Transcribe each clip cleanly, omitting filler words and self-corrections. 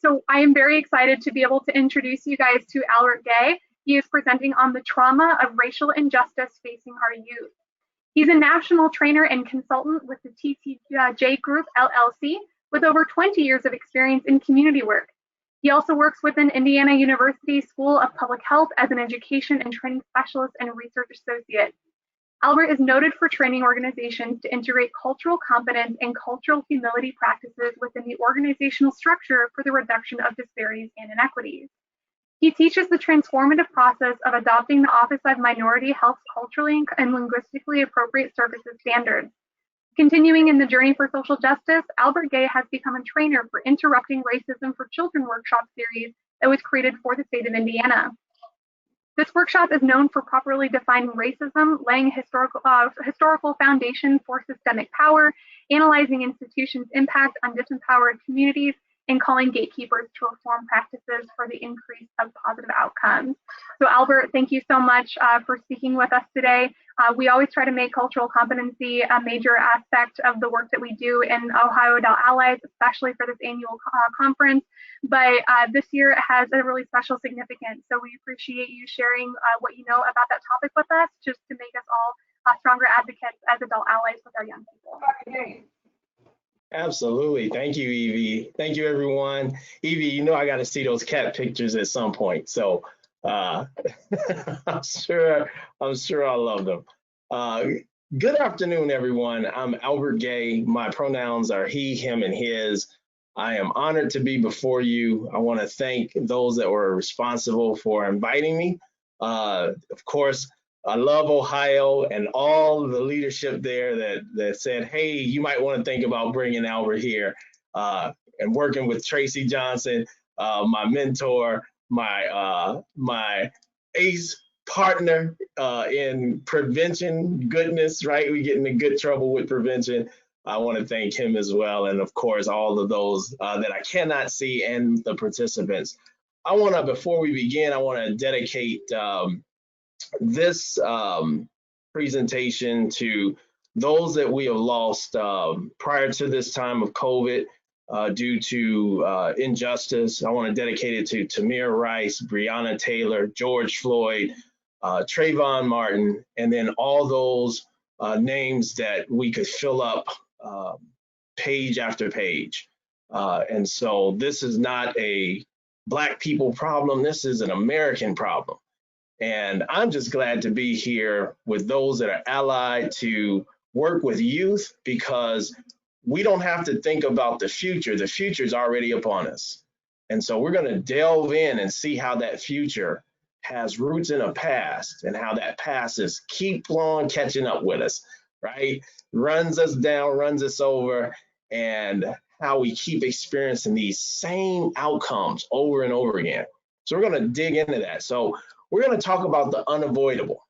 So I am very excited to be able to introduce you guys to Albert Gay. He is presenting on the trauma of racial injustice facing our youth. He's a national trainer and consultant with the TTJ Group LLC with over 20 years of experience in community work. He also works within Indiana University School of Public Health as an education and training specialist and research associate. Albert is noted for training organizations to integrate cultural competence and cultural humility practices within the organizational structure for the reduction of disparities and inequities. He teaches the transformative process of adopting the Office of Minority Health's culturally and linguistically appropriate services standards. Continuing in the journey for social justice, Albert Gay has become a trainer for Interrupting Racism for Children workshop series that was created for the state of Indiana. This workshop is known for properly defining racism, laying historical foundation for systemic power, analyzing institutions' impact on disempowered communities, and calling gatekeepers to reform practices for the increase of positive outcomes. So Albert, thank you so much for speaking with us today. We always try to make cultural competency a major aspect of the work that we do in Ohio Adult Allies, especially for this annual conference. But this year it has a really special significance. So we appreciate you sharing what you know about that topic with us, just to make us all stronger advocates as adult allies with our young people. Absolutely. Thank you, Evie. Thank you, everyone. Evie, you know I got to see those cat pictures at some point. So I'm sure I'll love them. Good afternoon, everyone. I'm Albert Gay. My pronouns are he, him, and his. I am honored to be before you. I want to thank those that were responsible for inviting me. Of course, I love Ohio and all the leadership there that said, hey, you might want to think about bringing Albert here, and working with Tracy Johnson, my mentor, my ace partner in prevention goodness, right? We get into good trouble with prevention. I want to thank him as well. And of course, all of those that I cannot see and the participants. Before we begin, I want to dedicate this presentation to those that we have lost prior to this time of COVID due to injustice. I want to dedicate it to Tamir Rice, Breonna Taylor, George Floyd, Trayvon Martin, and then all those names that we could fill up page after page. And so this is not a Black people problem. This is an American problem. And I'm just glad to be here with those that are allied to work with youth, because we don't have to think about the future. The future is already upon us. And so we're going to delve in and see how that future has roots in a past, and how that past is keep on catching up with us, right? Runs us down, runs us over, and how we keep experiencing these same outcomes over and over again. So we're going to dig into that. So we're going to talk about the unavoidable,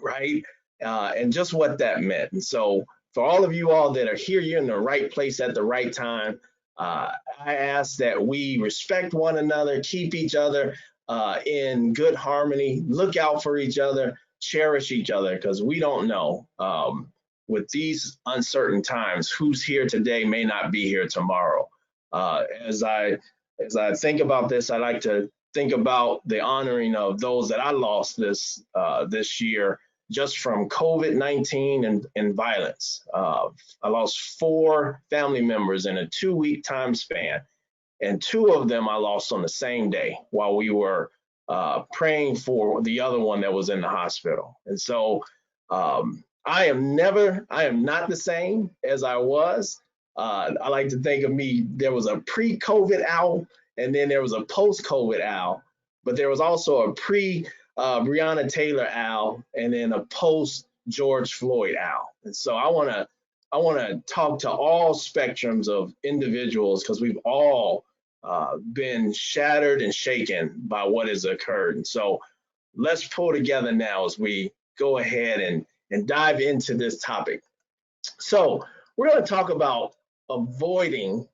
right? And just what that meant. And so for all of you all that are here, you're in the right place at the right time. I ask that we respect one another, keep each other in good harmony, look out for each other, cherish each other, because we don't know with these uncertain times, who's here today may not be here tomorrow. As I think about this, I like to think about the honoring of those that I lost this year just from COVID-19 and violence. I lost 4 family members in a 2-week time span, and 2 of them I lost on the same day while we were praying for the other one that was in the hospital. And so I am not the same as I was. I like to think of me, there was a pre-COVID Al, and then there was a post-COVID Al, but there was also a pre-Breonna Taylor Al, and then a post-George Floyd Al. And so I want to talk to all spectrums of individuals, because we've all been shattered and shaken by what has occurred. And so let's pull together now as we go ahead and dive into this topic. So we're going to talk about avoiding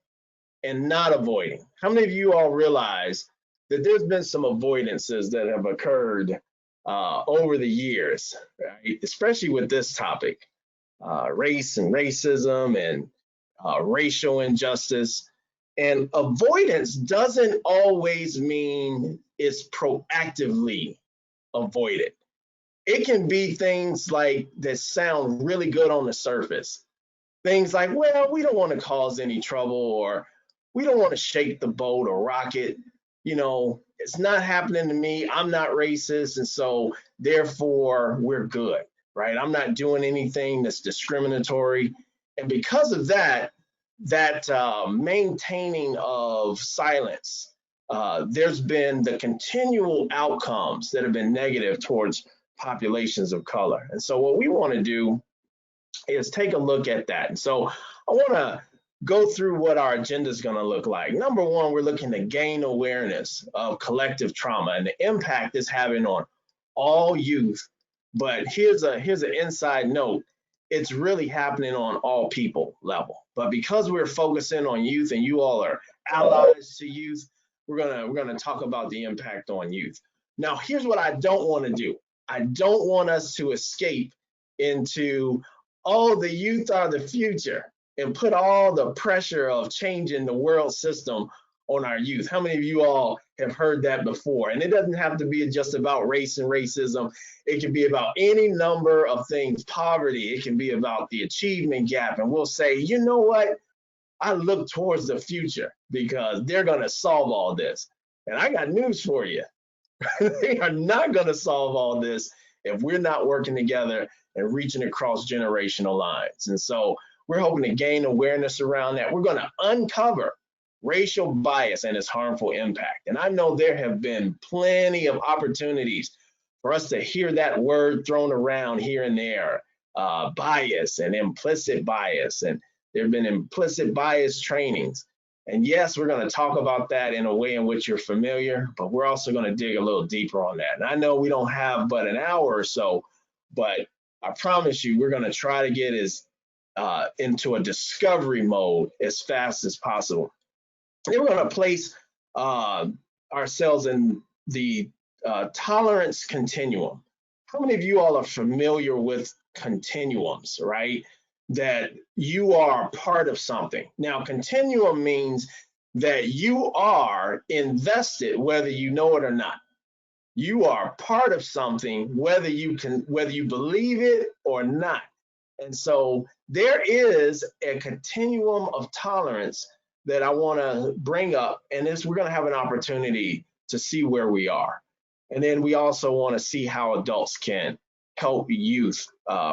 and not avoiding. How many of you all realize that there's been some avoidances that have occurred over the years, right? Especially with this topic, race and racism and racial injustice. And avoidance doesn't always mean it's proactively avoided. It can be things like that sound really good on the surface. Things like, well, we don't want to cause any trouble, or we don't want to shake the boat or rock it. It's not happening to me. I'm not racist. And so therefore we're good, right? I'm not doing anything that's discriminatory. And because of that, maintaining of silence, there's been the continual outcomes that have been negative towards populations of color. And so what we want to do is take a look at that. And so I want to go through what our agenda is going to look like. Number one, we're looking to gain awareness of collective trauma and the impact it's having on all youth. But here's an inside note. It's really happening on all people level. But because we're focusing on youth and you all are allies to youth, we're gonna talk about the impact on youth. Now, here's what I don't want to do. I don't want us to escape into, oh, the youth are the future, and put all the pressure of changing the world system on our youth. How many of you all have heard that before? And it doesn't have to be just about race and racism. It can be about any number of things, poverty. It can be about the achievement gap. And we'll say, you know what? I look towards the future because they're going to solve all this. And I got news for you. They are not going to solve all this if we're not working together and reaching across generational lines. And so we're hoping to gain awareness around that. We're going to uncover racial bias and its harmful impact. And I know there have been plenty of opportunities for us to hear that word thrown around here and there, bias and implicit bias. And there have been implicit bias trainings. And yes, we're going to talk about that in a way in which you're familiar, but we're also going to dig a little deeper on that. And I know we don't have but an hour or so, but I promise you, we're going to try to get into a discovery mode as fast as possible. Then we're going to place ourselves in the tolerance continuum. How many of you all are familiar with continuums, right? That you are part of something. Now, continuum means that you are invested whether you know it or not. You are part of something whether you believe it or not. And so there is a continuum of tolerance that I want to bring up, and we're going to have an opportunity to see where we are. And then we also want to see how adults can help youth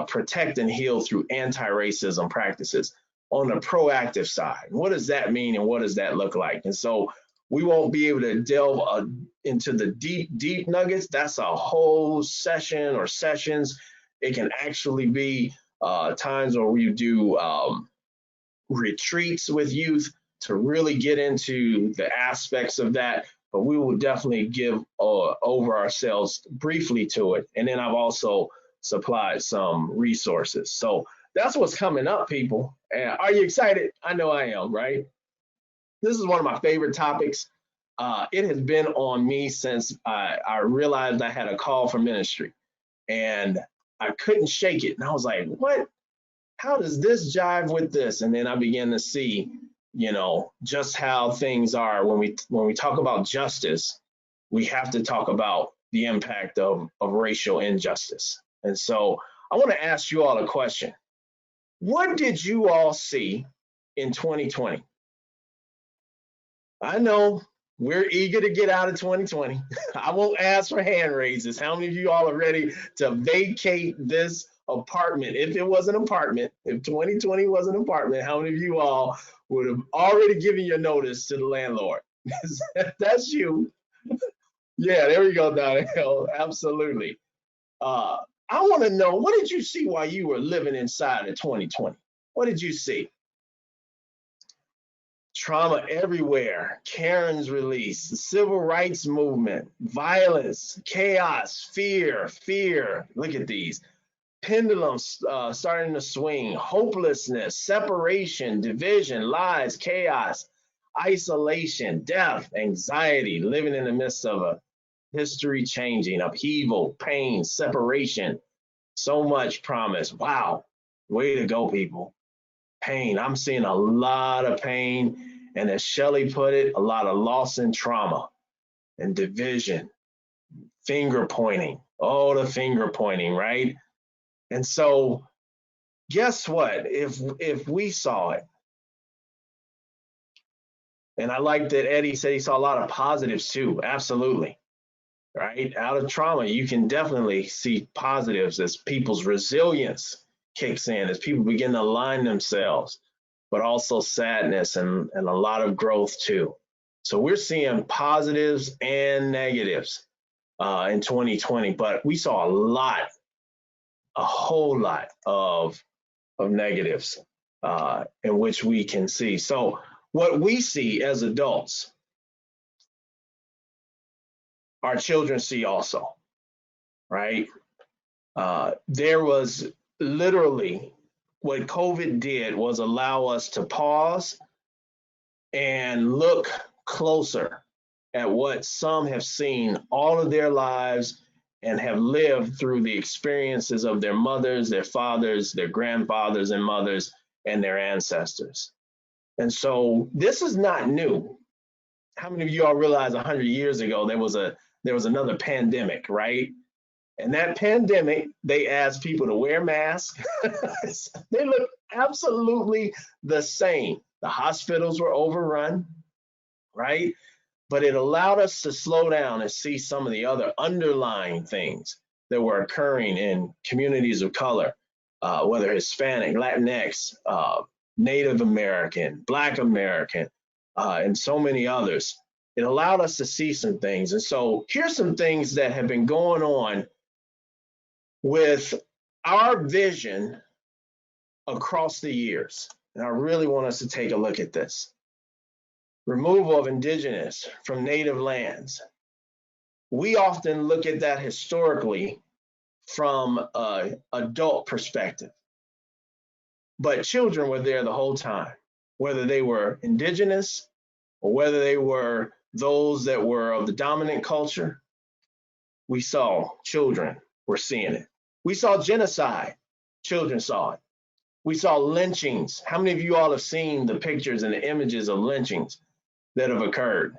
protect and heal through anti-racism practices on the proactive side. What does that mean and what does that look like? And so we won't be able to delve into the deep nuggets. That's a whole session or sessions. It can actually be times where we do retreats with youth to really get into the aspects of that, but we will definitely give over ourselves briefly to it. And then I've also supplied some resources. So that's what's coming up, people. And are you excited? I know I am, right? This is one of my favorite topics. It has been on me since I realized I had a call for ministry, and I couldn't shake it. And I was like, what? How does this jive with this? And then I began to see, just how things are. When we talk about justice, we have to talk about the impact of racial injustice. And so I want to ask you all a question. What did you all see in 2020? I know we're eager to get out of 2020. I won't ask for hand raises. How many of you all are ready to vacate this apartment? If it was an apartment, if 2020 was an apartment, how many of you all would have already given your notice to the landlord? That's you. Yeah, there we go, Donnell. Absolutely. I want to know, what did you see while you were living inside of 2020? What did you see? Trauma everywhere, Karen's release, the civil rights movement, violence, chaos, fear. Look at these. Pendulums starting to swing, hopelessness, separation, division, lies, chaos, isolation, death, anxiety, living in the midst of a history changing, upheaval, pain, separation, so much promise. Wow, way to go, people. Pain, I'm seeing a lot of pain. And as Shelley put it, a lot of loss and trauma and division, finger pointing. Oh, the finger pointing, right? And so guess what? If we saw it, and I like that Eddie said he saw a lot of positives too. Absolutely. Right? Out of trauma, you can definitely see positives as people's resilience kicks in, as people begin to align themselves, but also sadness and a lot of growth too. So we're seeing positives and negatives in 2020, but we saw a whole lot of negatives in which we can see. So what we see as adults, our children see also, right? There was literally what COVID did was allow us to pause and look closer at what some have seen all of their lives and have lived through the experiences of their mothers, their fathers, their grandfathers and mothers, and their ancestors. And so this is not new. How many of you all realize 100 years ago there was another pandemic, right? And that pandemic, they asked people to wear masks. They look absolutely the same. The hospitals were overrun, right? But it allowed us to slow down and see some of the other underlying things that were occurring in communities of color, whether Hispanic, Latinx, Native American, Black American, and so many others. It allowed us to see some things. And so here's some things that have been going on with our vision across the years. And I really want us to take a look at this. Removal of indigenous from native lands. We often look at that historically from an adult perspective, but children were there the whole time, whether they were indigenous or whether they were those that were of the dominant culture. We saw children were seeing it. We saw genocide, children saw it. We saw lynchings. How many of you all have seen the pictures and the images of lynchings that have occurred?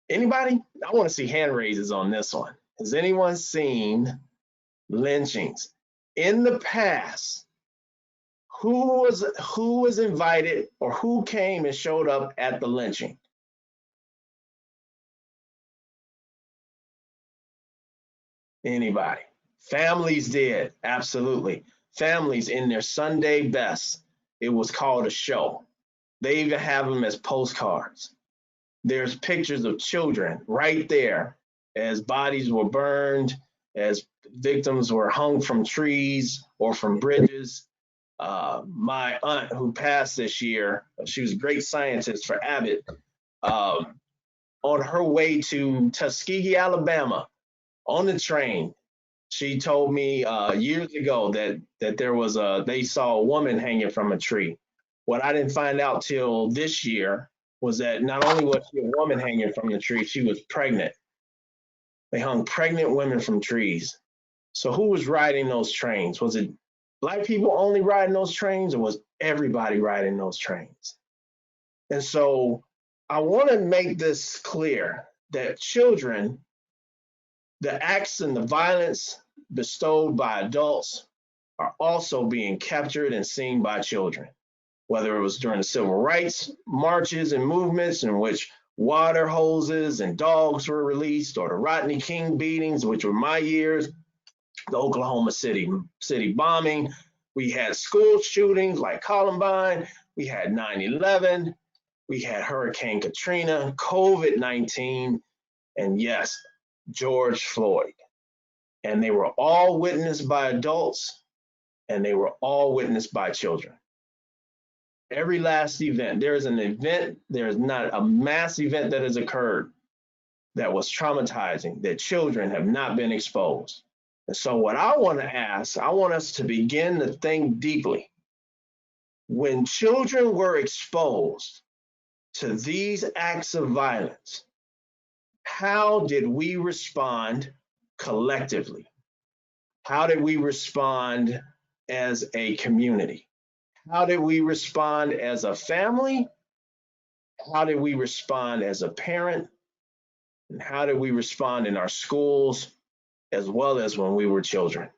Anybody? I want to see hand raises on this one. Has anyone seen lynchings? In the past, who was invited or who came and showed up at the lynching? Anybody? Families did, absolutely. Families in their Sunday best. It was called a show. They even have them as postcards. There's pictures of children right there as bodies were burned, as victims were hung from trees or from bridges. My aunt who passed this year, she was a great scientist for Abbott, on her way to Tuskegee, Alabama, on the train, she told me years ago that they saw a woman hanging from a tree. What I didn't find out till this year was that not only was she a woman hanging from the tree, she was pregnant. They hung pregnant women from trees. So who was riding those trains? Was it Black people only riding those trains, or was everybody riding those trains? And so I want to make this clear that children, the acts and the violence bestowed by adults are also being captured and seen by children, whether it was during the civil rights marches and movements in which water hoses and dogs were released, or the Rodney King beatings, which were my years, the Oklahoma City bombing. We had school shootings like Columbine. We had 9/11. We had Hurricane Katrina, COVID-19, and yes, George Floyd. And they were all witnessed by adults, and they were all witnessed by children. Every last event, there is not a mass event that has occurred that was traumatizing, that children have not been exposed. And so what I want to ask, I want us to begin to think deeply. When children were exposed to these acts of violence, how did we respond collectively? How did we respond as a community? How did we respond as a family? How did we respond as a parent? And how did we respond in our schools as well as when we were children?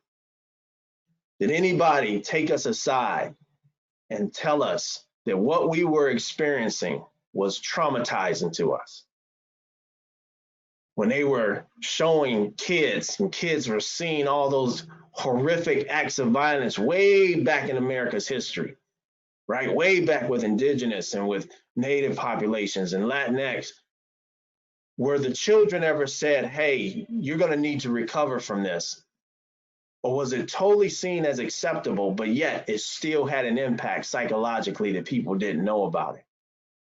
Did anybody take us aside and tell us that what we were experiencing was traumatizing to us? When they were showing kids, and kids were seeing all those horrific acts of violence way back in America's history, right? Way back with indigenous and with native populations and Latinx, were the children ever said, hey, you're going to need to recover from this? Or was it totally seen as acceptable, but yet it still had an impact psychologically that people didn't know about it?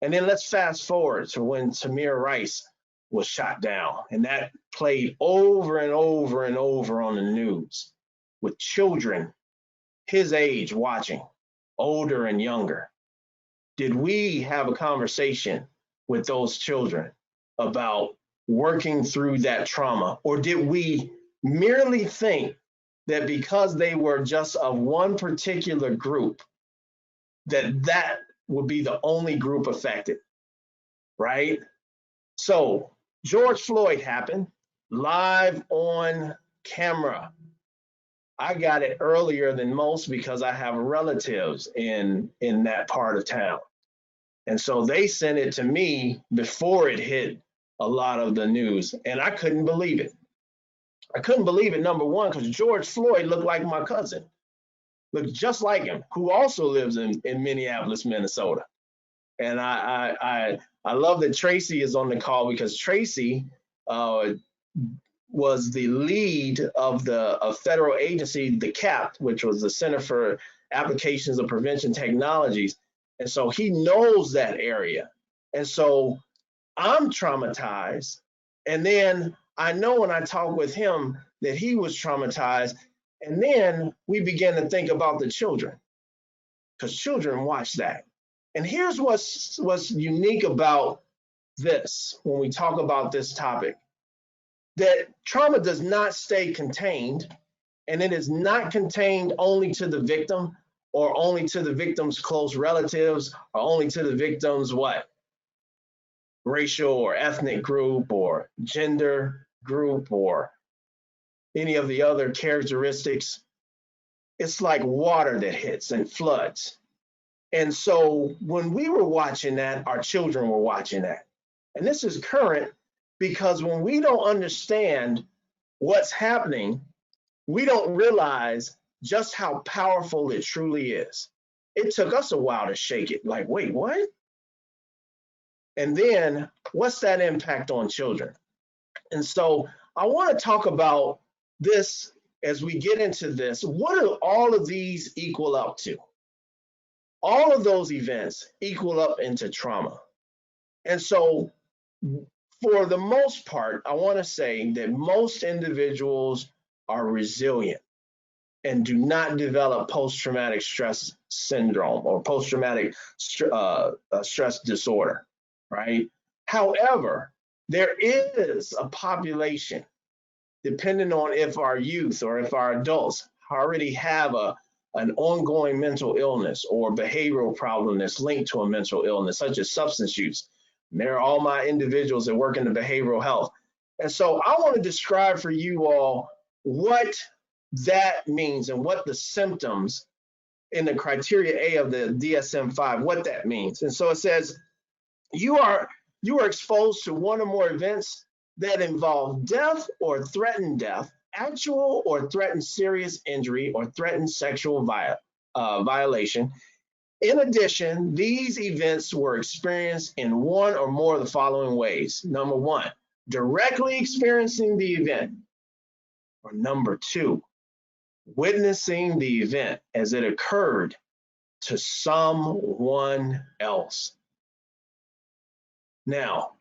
And then let's fast forward to when Tamir Rice was shot down, and that played over and over and over on the news with children his age watching, older and younger. Did we have a conversation with those children about working through that trauma? Or did we merely think that because they were just of one particular group, that would be the only group affected, right? So George Floyd happened live on camera. I got it earlier than most because I have relatives in that part of town. And so they sent it to me before it hit a lot of the news, and I couldn't believe it. I couldn't believe it, number one, because George Floyd looked like my cousin, looked just like him, who also lives in Minneapolis, Minnesota. And I love that Tracy is on the call, because Tracy was the lead of the federal agency, the CAP, which was the Center for Applications of Prevention Technologies. And so he knows that area. And so I'm traumatized. And then I know when I talk with him that he was traumatized. And then we begin to think about the children, because children watch that. And here's what's unique about this when we talk about this topic, that trauma does not stay contained, and it is not contained only to the victim or only to the victim's close relatives or only to the victim's what? Racial or ethnic group or gender group or any of the other characteristics. It's like water that hits and floods. And so when we were watching that, our children were watching that. And this is current because when we don't understand what's happening, we don't realize just how powerful it truly is. It took us a while to shake it. Like, wait, what? And then what's that impact on children? And so I want to talk about this as we get into this. What do all of these equal up to? All of those events equal up into trauma. And so for the most part, I want to say that most individuals are resilient and do not develop post-traumatic stress syndrome or post-traumatic stress disorder, right? However, there is a population, depending on if our youth or if our adults already have an ongoing mental illness or behavioral problem that's linked to a mental illness, such as substance use. And they're all my individuals that work in the behavioral health. And so I want to describe for you all what that means and what the symptoms in the criteria A of the DSM-5, what that means. And so it says, you are exposed to one or more events that involve death or threatened death, actual or threatened serious injury, or threatened sexual violation. In addition, these events were experienced in one or more of the following ways. Number one, directly experiencing the event. Or number two, witnessing the event as it occurred to someone else. Now,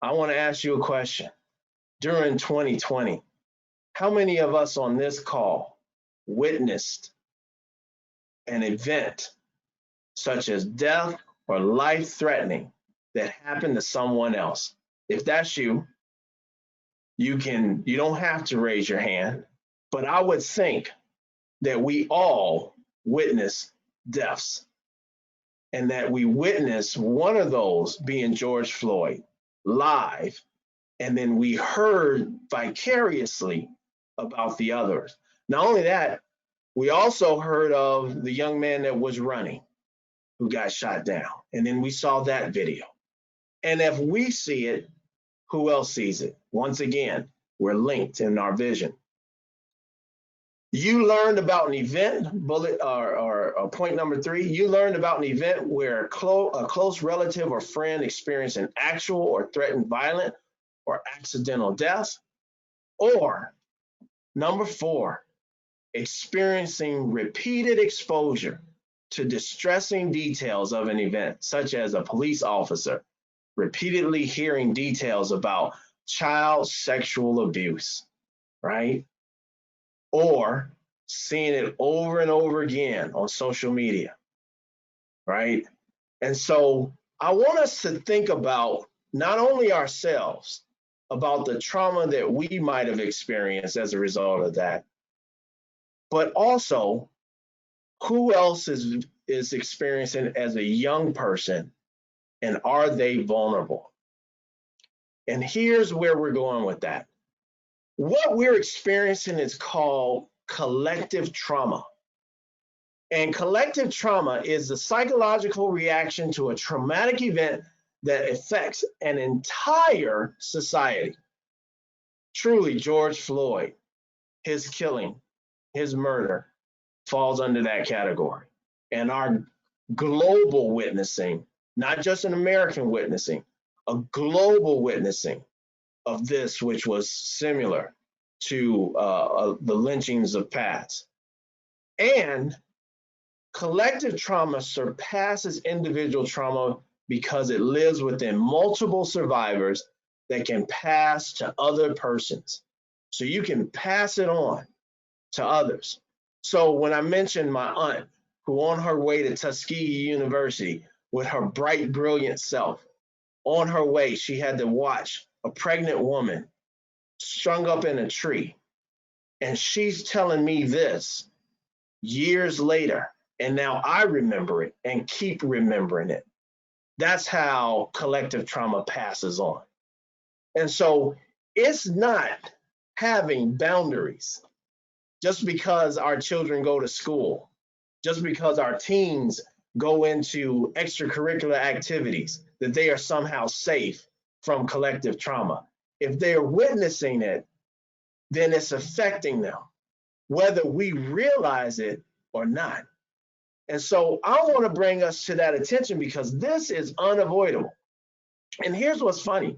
I want to ask you a question. During 2020, how many of us on this call witnessed an event such as death or life-threatening that happened to someone else? If that's you, you don't have to raise your hand, but I would think that we all witness deaths. and that we witnessed one of those being George Floyd live, and then we heard vicariously about the others. Not only that, we also heard of the young man that was running who got shot down, and then we saw that video. And if we see it, who else sees it? Once again, we're linked in our vision. You learned about an event, point number 3, you learned about an event where a close relative or friend experienced an actual or threatened violent or accidental death. Or number 4, experiencing repeated exposure to distressing details of an event, such as a police officer repeatedly hearing details about child sexual abuse, right? Or seeing it over and over again on social media, right? And so I want us to think about not only ourselves, about the trauma that we might have experienced as a result of that, but also who else is experiencing as a young person, and are they vulnerable? And here's where we're going with that. What we're experiencing is called collective trauma. And collective trauma is the psychological reaction to a traumatic event that affects an entire society. Truly, George Floyd, his killing, his murder falls under that category. And our global witnessing, not just an American witnessing, a global witnessing of this, which was similar to the lynchings of past. And collective trauma surpasses individual trauma because it lives within multiple survivors that can pass to other persons. So you can pass it on to others. So when I mentioned my aunt, who on her way to Tuskegee University with her bright, brilliant self, on her way, she had to watch a pregnant woman strung up in a tree. And she's telling me this years later. And now I remember it and keep remembering it. That's how collective trauma passes on. And so it's not having boundaries just because our children go to school, just because our teens go into extracurricular activities, that they are somehow safe from collective trauma. If they're witnessing it, then it's affecting them, whether we realize it or not. And so I want to bring us to that attention because this is unavoidable. And here's what's funny.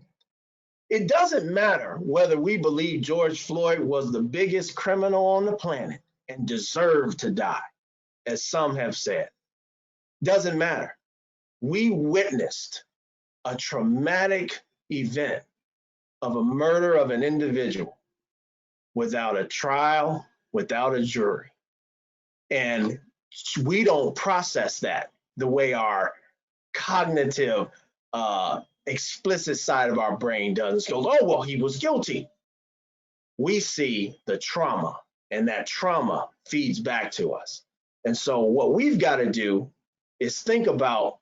It doesn't matter whether we believe George Floyd was the biggest criminal on the planet and deserved to die, as some have said. Doesn't matter. We witnessed a traumatic event of a murder of an individual without a trial, without a jury. And we don't process that the way our cognitive, explicit side of our brain does. It goes, oh, well, he was guilty. We see the trauma, and that trauma feeds back to us. And so what we've got to do is think about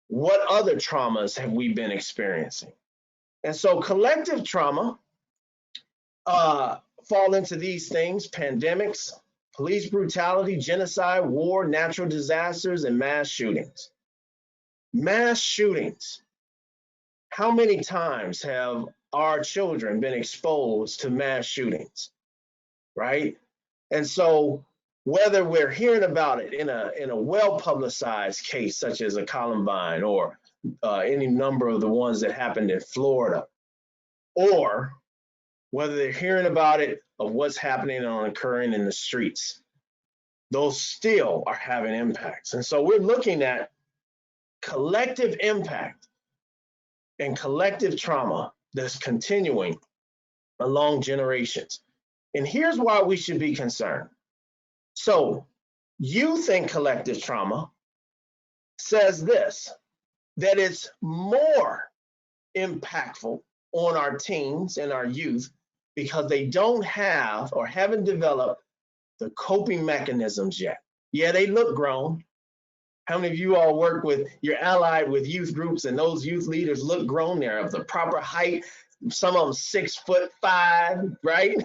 what other traumas have we been experiencing. And so collective trauma fall into these things: pandemics, police brutality, genocide, war, natural disasters, and mass shootings. Mass shootings. How many times have our children been exposed to mass shootings, right? And so whether we're hearing about it in a well-publicized case, such as a Columbine or any number of the ones that happened in Florida, or whether they're hearing about it of what's happening and occurring in the streets, those still are having impacts. And so we're looking at collective impact and collective trauma that's continuing along generations. And here's why we should be concerned. So youth and collective trauma says this, that it's more impactful on our teens and our youth because they don't have or haven't developed the coping mechanisms yet. Yeah, they look grown, How many of you all work with, you're allied with youth groups, and those youth leaders look grown, they're of the proper height, some of them 6'5", right?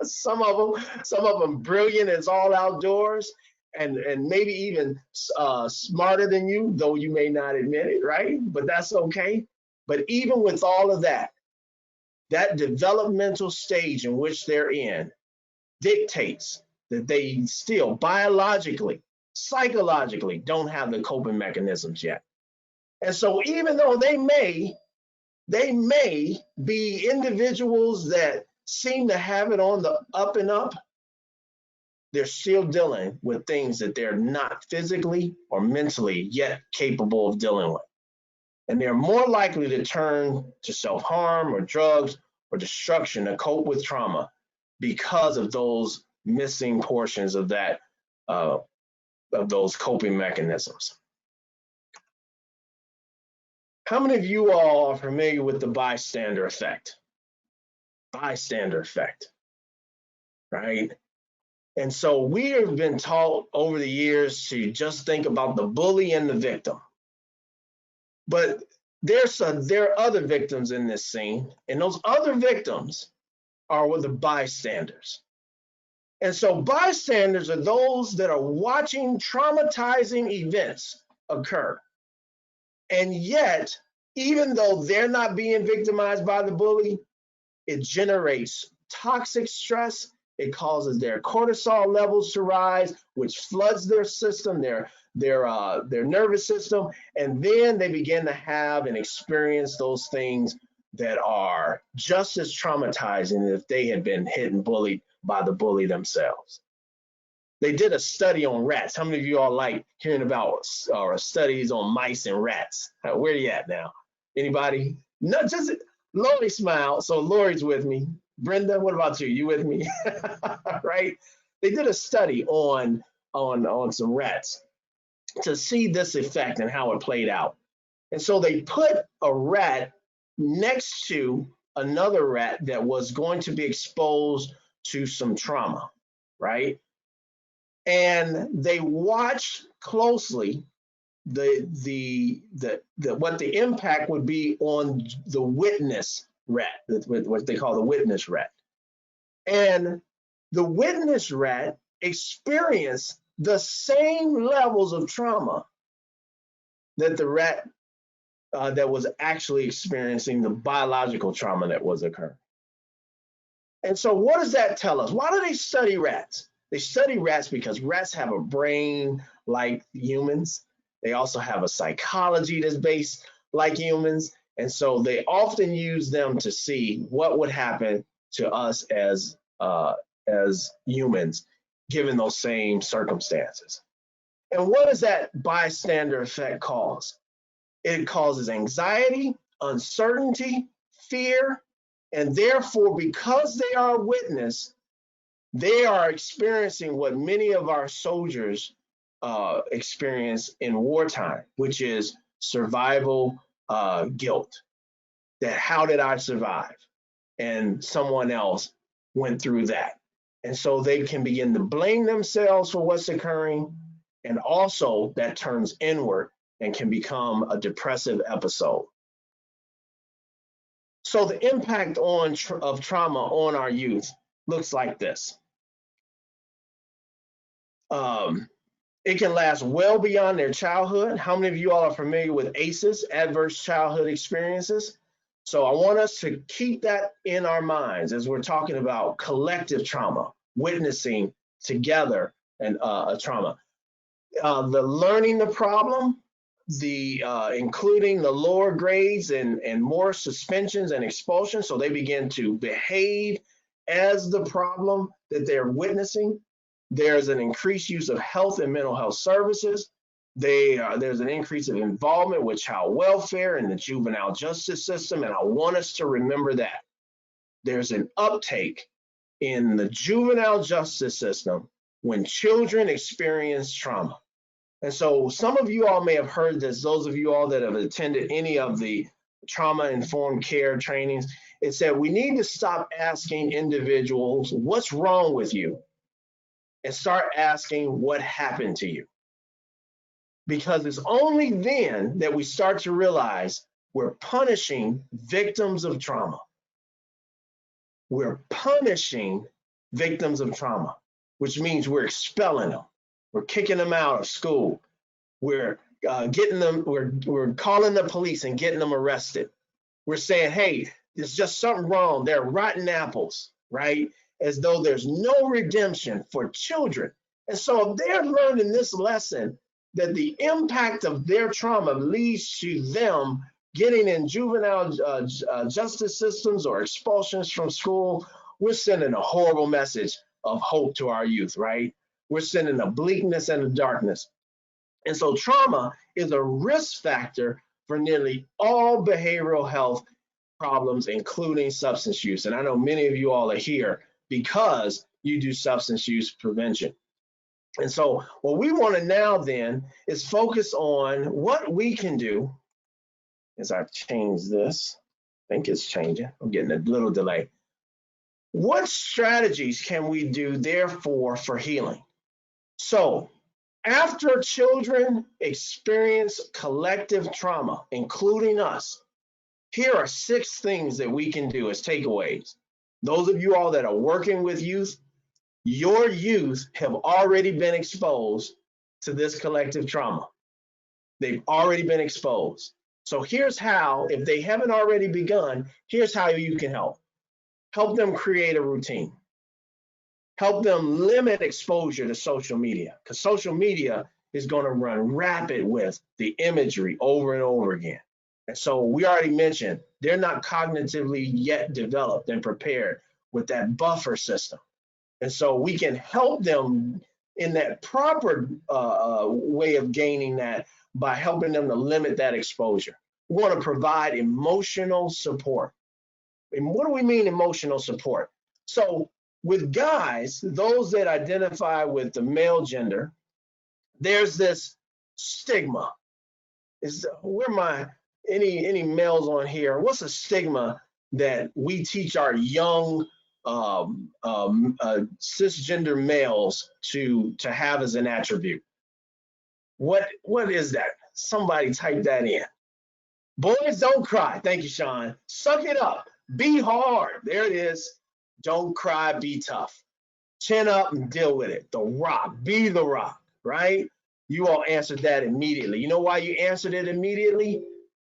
some of them brilliant as all outdoors, and maybe even smarter than you, though you may not admit it, right? But that's okay. But even with all of that, that developmental stage in which they're in dictates that they still biologically, psychologically don't have the coping mechanisms yet. And so even though they may be individuals that seem to have it on the up and up, they're still dealing with things that they're not physically or mentally yet capable of dealing with. And they're more likely to turn to self-harm or drugs or destruction to cope with trauma because of those missing portions of that, of those coping mechanisms. How many of you all are familiar with the bystander effect? Bystander effect, right? And so we have been taught over the years to just think about the bully and the victim. But there are other victims in this scene, and those other victims are with the bystanders. And so bystanders are those that are watching traumatizing events occur. And yet, even though they're not being victimized by the bully, it generates toxic stress. It causes their cortisol levels to rise, which floods their system, their nervous system, and then they begin to have and experience those things that are just as traumatizing if they had been hit and bullied by the bully themselves. They did a study on rats. How many of you all like hearing about studies on mice and rats? Where are you at now? Anybody? No, just Lori smiled, so Lori's with me. Brenda, what about you? You with me? Right? They did a study on some rats to see this effect and how it played out. And so they put a rat next to another rat that was going to be exposed to some trauma, right? And they watched closely what the impact would be on the witness rat, what they call the witness rat. And the witness rat experienced the same levels of trauma that the rat that was actually experiencing the biological trauma that was occurring. And so what does that tell us? Why do they study rats? They study rats because rats have a brain like humans. They also have a psychology that's based like humans. And so they often use them to see what would happen to us as humans, given those same circumstances. And what does that bystander effect cause? It causes anxiety, uncertainty, fear, and therefore, because they are a witness, they are experiencing what many of our soldiers experience in wartime, which is survival guilt. That how did I survive? And someone else went through that. And so they can begin to blame themselves for what's occurring. And also that turns inward and can become a depressive episode. So the impact of trauma on our youth looks like this. It can last well beyond their childhood. How many of you all are familiar with ACEs, adverse childhood experiences? So I want us to keep that in our minds as we're talking about collective trauma, witnessing together and a trauma. The learning the problem, including the lower grades and more suspensions and expulsions, so they begin to behave as the problem that they're witnessing. There's an increased use of health and mental health services. There's an increase of involvement with child welfare and the juvenile justice system, and I want us to remember that. There's an uptake in the juvenile justice system when children experience trauma. And so some of you all may have heard this, those of you all that have attended any of the trauma-informed care trainings, it said we need to stop asking individuals, what's wrong with you? And start asking what happened to you. because it's only then that we start to realize we're punishing victims of trauma. We're punishing victims of trauma, which means we're expelling them. We're kicking them out of school. We're getting them, we're calling the police and getting them arrested. We're saying, hey, there's just something wrong. They're rotten apples, right? As though there's no redemption for children. And so if they're learning this lesson, that the impact of their trauma leads to them getting in juvenile justice systems or expulsions from school, we're sending a horrible message of hope to our youth, right? We're sending a bleakness and a darkness. And so trauma is a risk factor for nearly all behavioral health problems, including substance use. And I know many of you all are here because you do substance use prevention. And so what we want to now then is focus on what we can do. As I've changed this, I think it's changing. I'm getting a little delay. What strategies can we do, therefore, for healing? So after children experience collective trauma, including us, here are 6 things that we can do as takeaways. Those of you all that are working with youth, your youth have already been exposed to this collective trauma. They've already been exposed. So here's how, if they haven't already begun, here's how you can help. Help them create a routine. Help them limit exposure to social media, because social media is going to run rapid with the imagery over and over again. And so we already mentioned, they're not cognitively yet developed and prepared with that buffer system. And so we can help them in that proper way of gaining that by helping them to limit that exposure. We want to provide emotional support. And what do we mean emotional support? So with guys, those that identify with the male gender, there's this stigma. Any males on here? What's a stigma that we teach our young cisgender males to have as an attribute? What is that? Somebody type that in. Boys, don't cry. Thank you, Sean. Suck it up. Be hard. There it is. Don't cry. Be tough. Chin up and deal with it. The Rock. Be the Rock, right? You all answered that immediately. You know why you answered it immediately?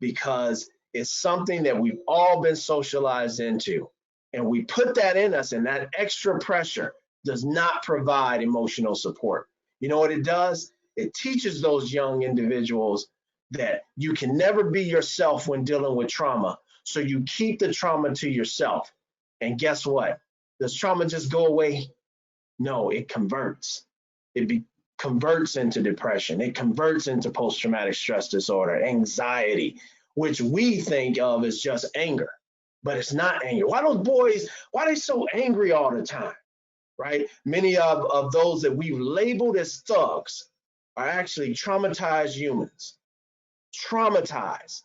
Because it's something that we've all been socialized into. And we put that in us, and that extra pressure does not provide emotional support. You know what it does? It teaches those young individuals that you can never be yourself when dealing with trauma. So you keep the trauma to yourself. And guess what? Does trauma just go away? No, it converts. It converts into depression. It converts into post-traumatic stress disorder, anxiety, which we think of as just anger. But it's not anger. Why those boys, why are they so angry all the time, right? Many of those that we've labeled as thugs are actually traumatized humans, traumatized,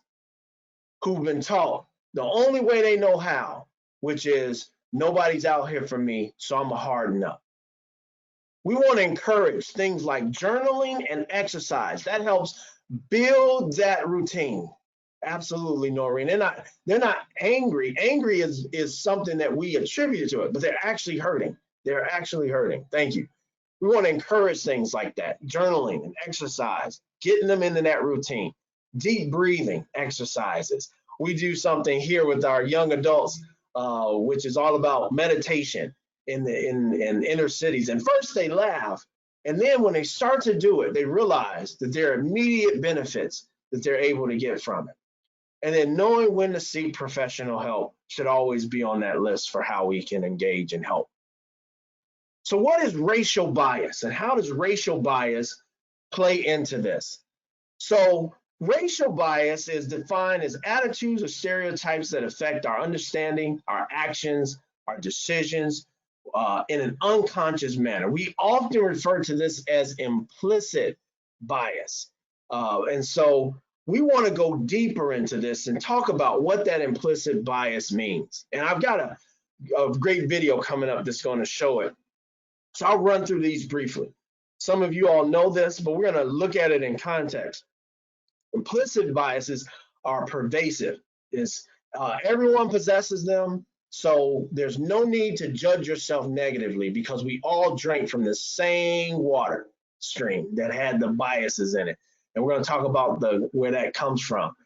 who've been taught the only way they know how, which is nobody's out here for me, so I'm gonna harden up. We want to encourage things like journaling and exercise. That helps build that routine. Absolutely, Noreen. They're not angry. Angry is something that we attribute to it, but they're actually hurting. They're actually hurting. Thank you. We want to encourage things like that, journaling and exercise, getting them into that routine, deep breathing exercises. We do something here with our young adults, which is all about meditation in inner cities. And first they laugh, and then when they start to do it, they realize that there are immediate benefits that they're able to get from it. And then knowing when to seek professional help should always be on that list for how we can engage and help. So what is racial bias, and how does racial bias play into this? So racial bias is defined as attitudes or stereotypes that affect our understanding, our actions, our decisions in an unconscious manner. We often refer to this as implicit bias. And so we want to go deeper into this and talk about what that implicit bias means. And I've got a great video coming up that's going to show it. So I'll run through these briefly. Some of you all know this, but we're going to look at it in context. Implicit biases are pervasive. Everyone possesses them, so there's no need to judge yourself negatively because we all drank from the same water stream that had the biases in it. And we're going to talk about where that comes from.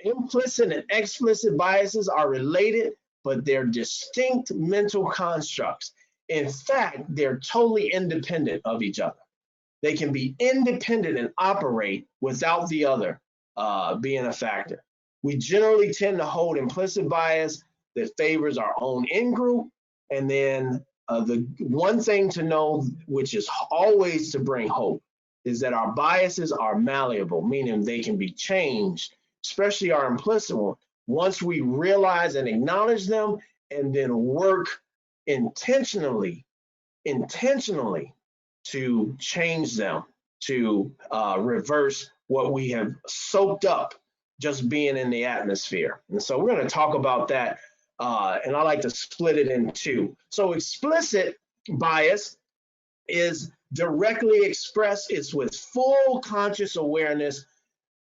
Implicit and explicit biases are related, but they're distinct mental constructs. In fact, they're totally independent of each other. They can be independent and operate without the other being a factor. We generally tend to hold implicit bias that favors our own in-group. And then the one thing to know, which is always to bring hope, is that our biases are malleable, meaning they can be changed, especially our implicit one, once we realize and acknowledge them and then work intentionally to change them, to reverse what we have soaked up just being in the atmosphere. And so we're going to talk about that, and I like to split it in two. So explicit bias is directly expressed, it's with full conscious awareness.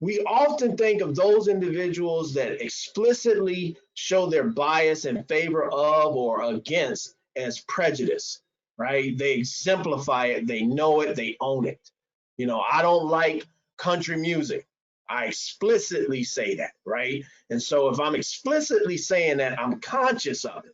We often think of those individuals that explicitly show their bias in favor of or against as prejudice, right? They exemplify it, they know it, they own it. You know, I don't like country music. I explicitly say that, right? And so if I'm explicitly saying that, I'm conscious of it.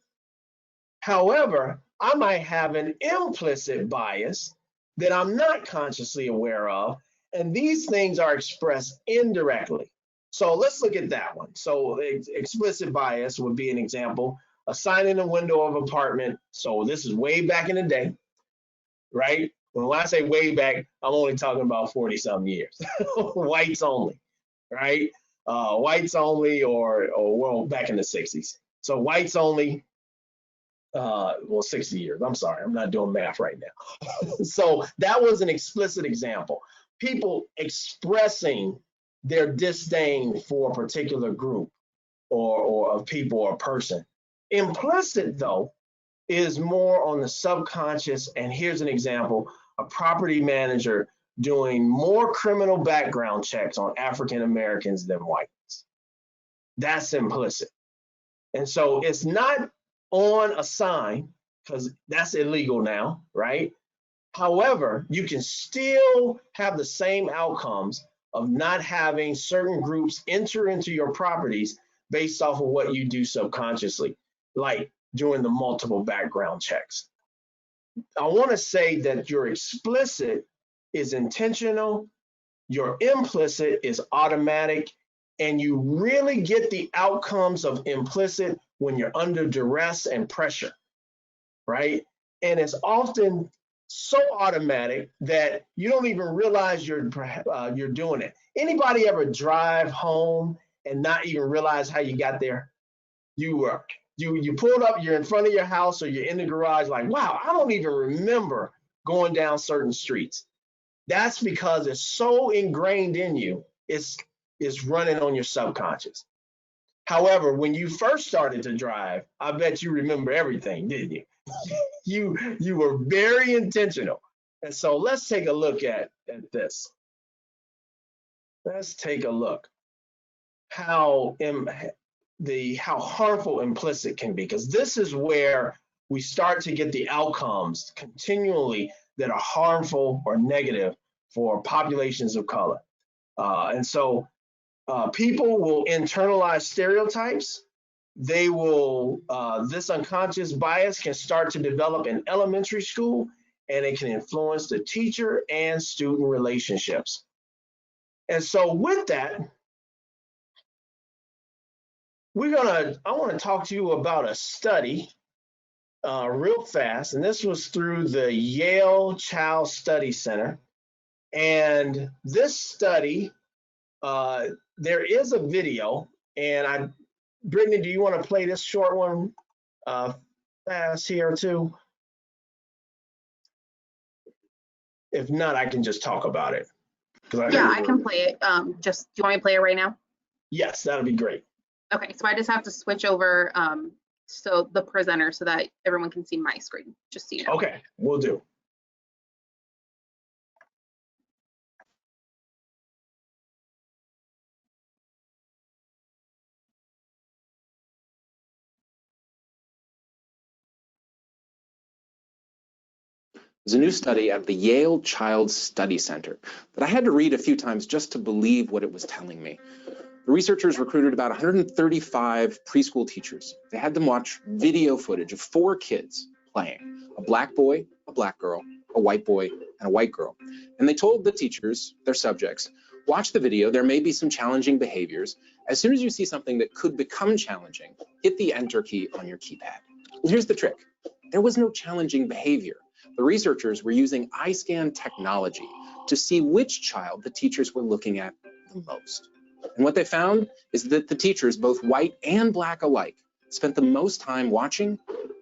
However, I might have an implicit bias that I'm not consciously aware of, and these things are expressed indirectly. So let's look at that one. So explicit bias would be an example, a sign in the window of an apartment. So this is way back in the day, right? When I say way back, I'm only talking about 40-something years. Whites only, right? Whites only, or well, back in the 60s. So whites only, well, 60 years. I'm sorry, I'm not doing math right now. So that was an explicit example. People expressing their disdain for a particular group or of people or person. Implicit, though, is more on the subconscious. And here's an example: a property manager doing more criminal background checks on African Americans than whites. That's implicit. And so it's not on a sign, because that's illegal now, right? However, you can still have the same outcomes of not having certain groups enter into your properties based off of what you do subconsciously, like doing the multiple background checks. I want to say that your explicit is intentional, your implicit is automatic, and you really get the outcomes of implicit when you're under duress and pressure, right? And it's often so automatic that you don't even realize you're doing it. Anybody ever drive home and not even realize how you got there? You pulled up, you're in front of your house or you're in the garage, like, wow, I don't even remember going down certain streets. That's because it's so ingrained in you, it's running on your subconscious. However, when you first started to drive, I bet you remember everything, didn't you? You were very intentional. And so let's take a look at this. Let's take a look how harmful implicit can be, because this is where we start to get the outcomes continually that are harmful or negative for populations of color. And so people will internalize stereotypes. They will, this unconscious bias can start to develop in elementary school, and it can influence the teacher and student relationships. And so with that, I want to talk to you about a study real fast. And this was through the Yale Child Study Center. And this study, there is a video, and Brittany, do you want to play this short one fast here too? If not, I can just talk about it. Yeah, I can play it. Do you want me to play it right now? Yes, that'll be great. Okay, so I just have to switch over so the presenter so that everyone can see my screen, just so you know. Okay, we'll do. There's a new study out of the Yale Child Study Center that I had to read a few times just to believe what it was telling me. The researchers recruited about 135 preschool teachers. They had them watch video footage of 4 kids playing, a black boy, a black girl, a white boy, and a white girl. And they told the teachers, their subjects, watch the video, there may be some challenging behaviors. As soon as you see something that could become challenging, hit the enter key on your keypad. Well, here's the trick. There was no challenging behavior. The researchers were using eye scan technology to see which child the teachers were looking at the most. And what they found is that the teachers, both white and black alike, spent the most time watching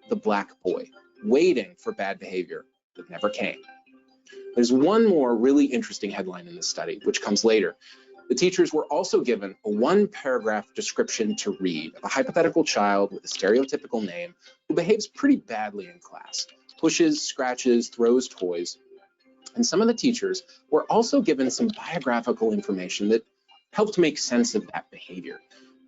the black boy, waiting for bad behavior that never came. There's one more really interesting headline in this study, which comes later. The teachers were also given a 1-paragraph description to read of a hypothetical child with a stereotypical name who behaves pretty badly in class, pushes, scratches, throws toys. And some of the teachers were also given some biographical information that helped make sense of that behavior.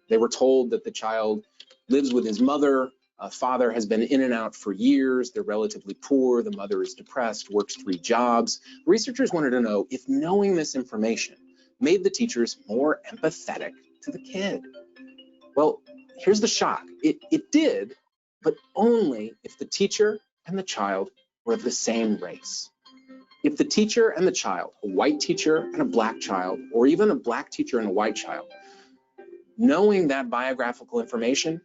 They were told that the child lives with his mother, father has been in and out for years, they're relatively poor, the mother is depressed, works 3 jobs. Researchers wanted to know if knowing this information made the teachers more empathetic to the kid. Well, here's the shock. It did, but only if the teacher and the child were of the same race. If the teacher and the child, a white teacher and a black child, or even a black teacher and a white child, knowing that biographical information,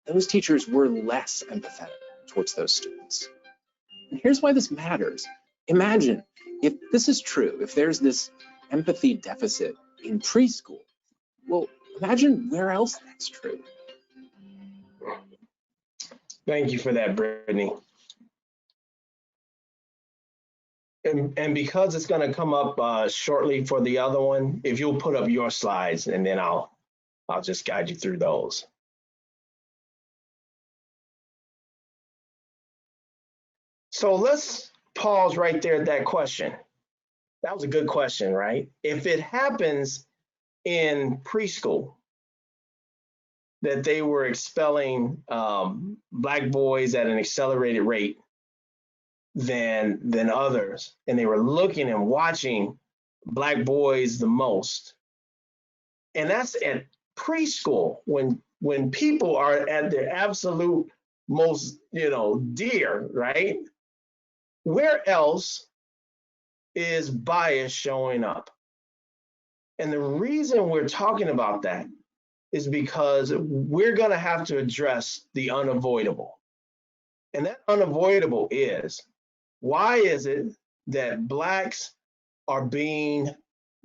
those teachers were less empathetic towards those students. And here's why this matters. Imagine if this is true, if there's this empathy deficit in preschool, well, imagine where else that's true. Thank you for that, Brittany. And because it's going to come up shortly for the other one, if you'll put up your slides, and then I'll just guide you through those. So let's pause right there at that question. That was a good question, right? If it happens in preschool that they were expelling black boys at an accelerated rate than others, and they were looking and watching black boys the most, and that's at preschool when people are at their absolute most, dear, right? Where else is bias showing up? And the reason we're talking about that is because we're going to have to address the unavoidable. And that unavoidable is, why is it that Blacks are being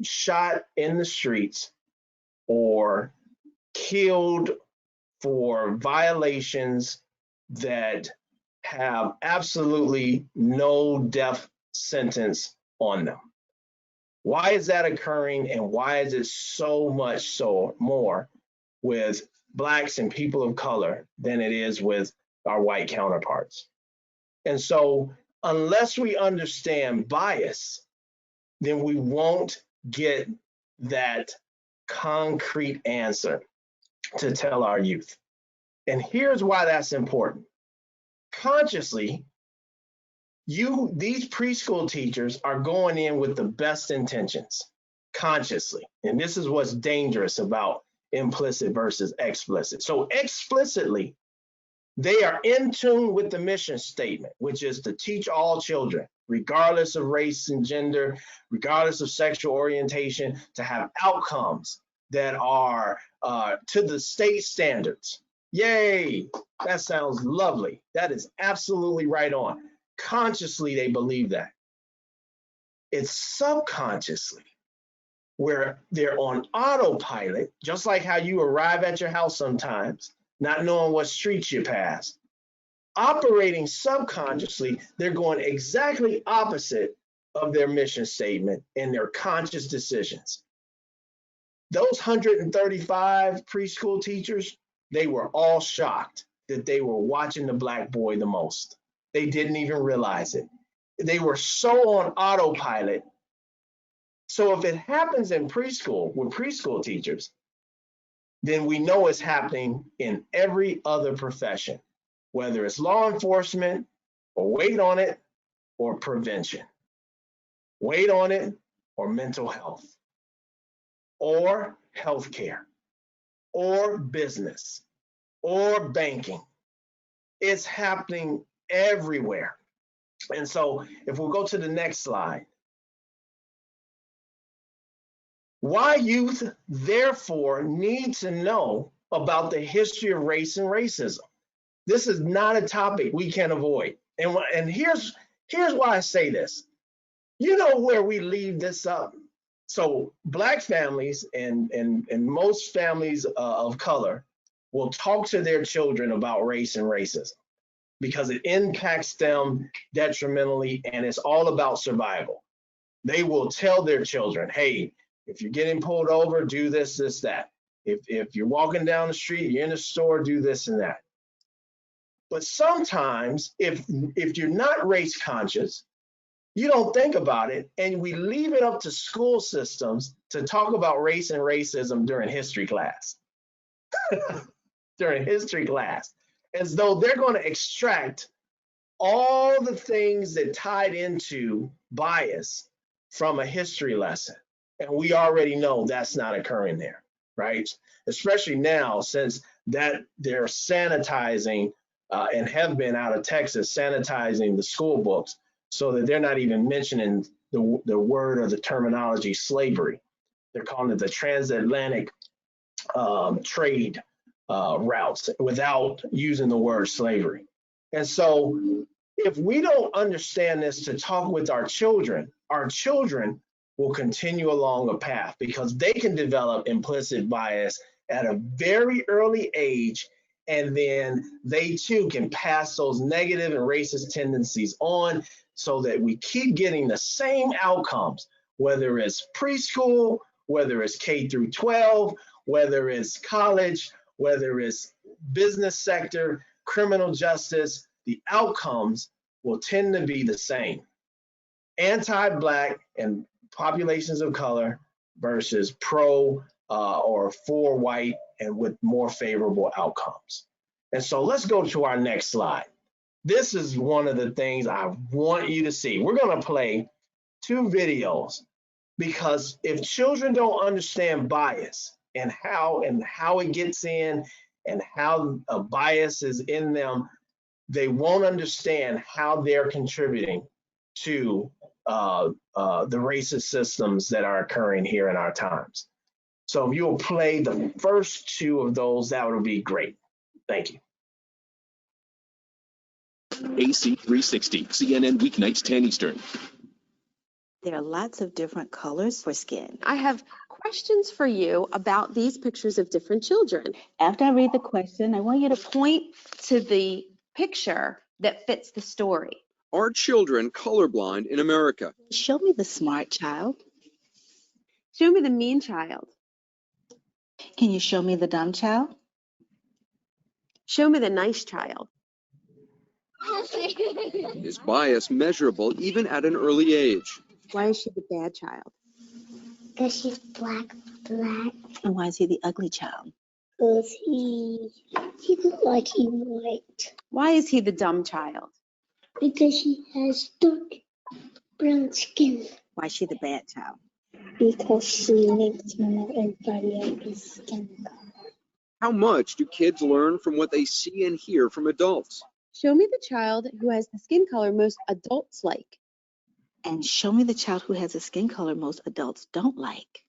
shot in the streets or killed for violations that have absolutely no death sentence on them? Why is that occurring, and why is it so much so more with Blacks and people of color than it is with our white counterparts? And so unless we understand bias, then we won't get that concrete answer to tell our youth. And here's why that's important. Consciously, these preschool teachers are going in with the best intentions, consciously. And this is what's dangerous about implicit versus explicit. So explicitly, they are in tune with the mission statement, which is to teach all children, regardless of race and gender, regardless of sexual orientation, to have outcomes that are to the state standards. Yay, that sounds lovely. That is absolutely right on. Consciously, they believe that. It's subconsciously where they're on autopilot, just like how you arrive at your house sometimes, not knowing what streets you pass. Operating subconsciously, they're going exactly opposite of their mission statement and their conscious decisions. Those 135 preschool teachers, they were all shocked that they were watching the black boy the most. They didn't even realize it. They were so on autopilot. So if it happens in preschool with preschool teachers, then we know it's happening in every other profession, whether it's law enforcement or wait on it, or prevention, wait on it or mental health, or healthcare, or business, or banking. It's happening everywhere. And so if we'll go to the next slide. Why youth, therefore, need to know about the history of race and racism. This is not a topic we can avoid. And here's why I say this. You know where we leave this up? So Black families and most families of color will talk to their children about race and racism because it impacts them detrimentally, and it's all about survival. They will tell their children, hey, if you're getting pulled over, do this, this, that. If you're walking down the street, you're in the store, do this and that. But sometimes if you're not race conscious, you don't think about it, and we leave it up to school systems to talk about race and racism during history class. During history class, as though they're going to extract all the things that tied into bias from a history lesson. And we already know that's not occurring there, right? Especially now, since that they're sanitizing and have been out of Texas, sanitizing the school books so that they're not even mentioning the word or the terminology slavery. They're calling it the transatlantic trade routes without using the word slavery. And so if we don't understand this to talk with our children will continue along a path because they can develop implicit bias at a very early age, and then they too can pass those negative and racist tendencies on so that we keep getting the same outcomes, whether it's preschool, whether it's K through 12, whether it's college, whether it's business sector, criminal justice, the outcomes will tend to be the same. Anti-Black and populations of color versus pro or for white and with more favorable outcomes. And so let's go to our next slide. This is one of the things I want you to see. We're going to play 2 videos because if children don't understand bias and how it gets in and how a bias is in them, they won't understand how they're contributing to the racist systems that are occurring here in our times. So if you'll play the first 2 of those, that would be great. Thank you. AC 360, CNN weeknights 10 Eastern. There are lots of different colors for skin. I have questions for you about these pictures of different children. After I read the question, I want you to Point to the picture that fits the story. Are children colorblind in America? show me the smart child. Show me the mean child. Can you show me the dumb child? Show me the nice child. Is bias measurable even at an early age? Why is she the bad child? Because she's black. And why is he the ugly child? Because he looks like he's white. Why is he the dumb child? Because she has dark brown skin. Why is she the bad child? Because she makes fun of everybody else's skin color. How much do kids learn from what they see and hear from adults? Show me the child who has the skin color most adults like. And show me the child who has a skin color most adults don't like.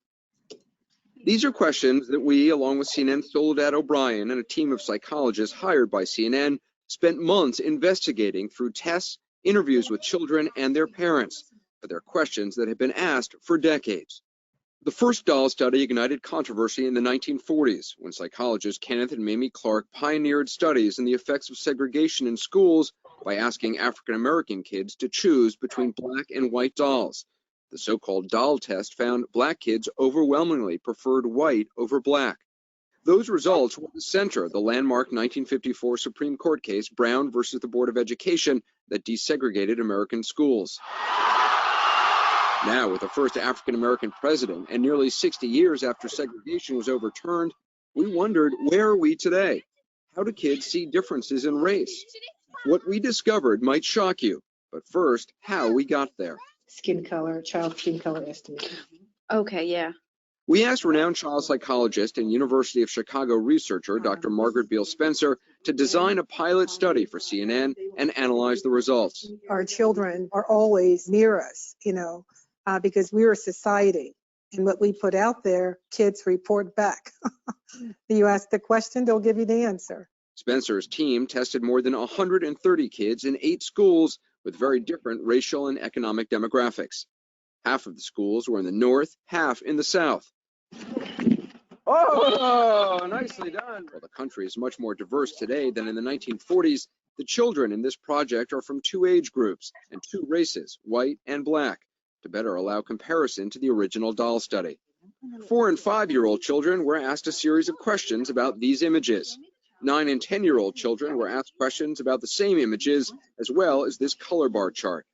These are questions that we, along with CNN's Soledad O'Brien and a team of psychologists hired by CNN, spent months investigating through tests, interviews with children and their parents. But they're questions that have been asked for decades. The first doll study ignited controversy in the 1940s, when psychologists Kenneth and Mamie Clark pioneered studies in the effects of segregation in schools by asking African-American kids to choose between black and white dolls. The so-called doll test found black kids overwhelmingly preferred white over black. Those results were at the center of the landmark 1954 Supreme Court case, Brown versus the Board of Education, that desegregated American schools. Now, with the first African-American president and nearly 60 years after segregation was overturned, we wondered, where are we today? How do kids see differences in race? What we discovered might shock you. But first, how we got there. Skin color, child skin color estimate. Okay, yeah. We asked renowned child psychologist and University of Chicago researcher Dr. Margaret Beal Spencer to design a pilot study for CNN and analyze the results. Our children are always near us, because we're a society. And what we put out there, kids report back. You ask the question, they'll give you the answer. Spencer's team tested more than 130 kids in 8 schools with very different racial and economic demographics. Half of the schools were in the north, half in the south. Oh, nicely done. While the country is much more diverse today than in the 1940s, the children in this project are from 2 age groups and 2 races, white and black, to better allow comparison to the original doll study. 4- and 5-year-old children were asked a series of questions about these images. 9- and 10-year-old children were asked questions about the same images, as well as this color bar chart.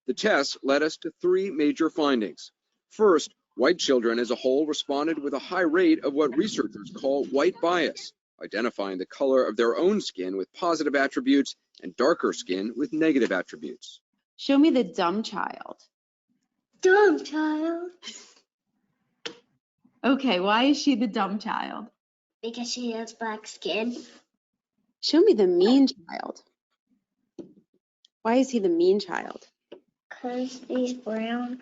The tests led us to 3 major findings. First, white children as a whole responded with a high rate of what researchers call white bias, identifying the color of their own skin with positive attributes and darker skin with negative attributes. Show me the dumb child. Dumb child. Okay, why is she the dumb child? Because she has black skin. Show me the mean child. Why is he the mean child? Because he's brown.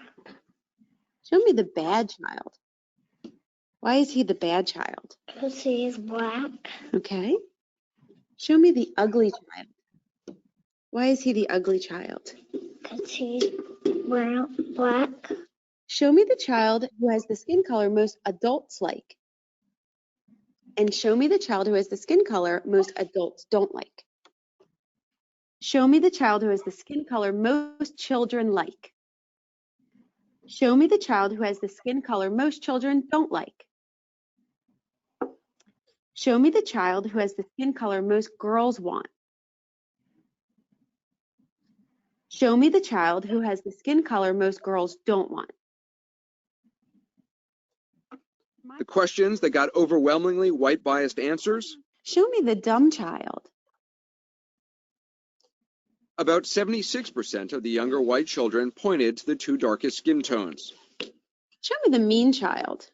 Show me the bad child. Why is he the bad child? Because he is black. Okay. Show me the ugly child. Why is he the ugly child? Because he's brown, black. Show me the child who has the skin color most adults like. And show me the child who has the skin color most adults don't like. Show me the child who has the skin color most children like. Show me the child who has the skin color most children don't like. Show me the child who has the skin color most girls want. Show me the child who has the skin color most girls don't want. The questions that got overwhelmingly white biased answers? Show me the dumb child. About 76% of the younger white children pointed to the 2 darkest skin tones. Show me the mean child.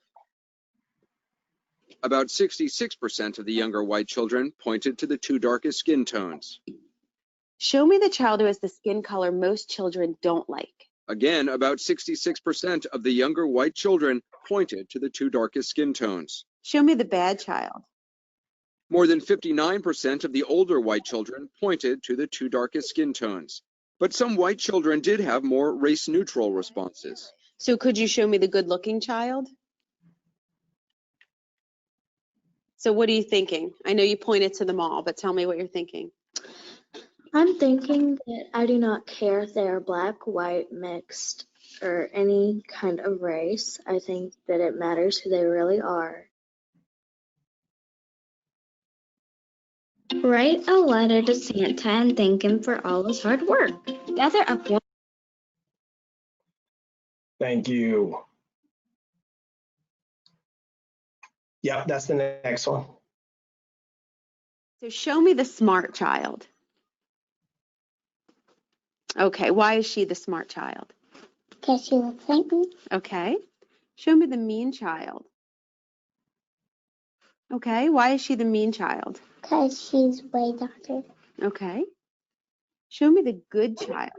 About 66% of the younger white children pointed to the 2 darkest skin tones. Show me the child who has the skin color most children don't like. Again, about 66% of the younger white children pointed to the 2 darkest skin tones. Show me the bad child. More than 59% of the older white children pointed to the 2 darkest skin tones. But some white children did have more race-neutral responses. So could you show me the good-looking child? So what are you thinking? I know you pointed to them all, but tell me what you're thinking. I'm thinking that I do not care if they are black, white, mixed, or any kind of race. I think that it matters who they really are. Write a letter to Santa and thank him for all his hard work. Gather up one. Thank you. Yep, that's the next one. So show me the smart child. Okay, why is she the smart child? Because she looks like me. Okay. Show me the mean child. Okay, why is she the mean child? Because she's way darker. Okay. Show me the good child.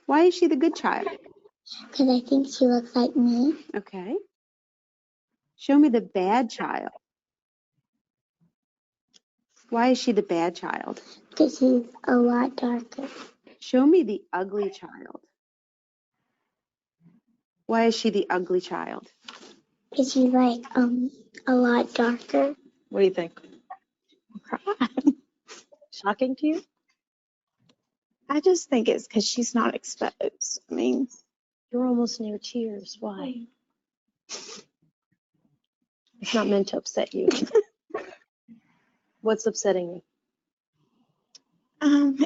Why is she the good child? Because I think she looks like me. Okay. Show me the bad child. Why is she the bad child? Because she's a lot darker. Show me the ugly child. Why is she the ugly child? Because she's like a lot darker. What do you think? Shocking to you? I just think it's because she's not exposed. I mean, you're almost near tears. Why? It's not meant to upset you. What's upsetting you?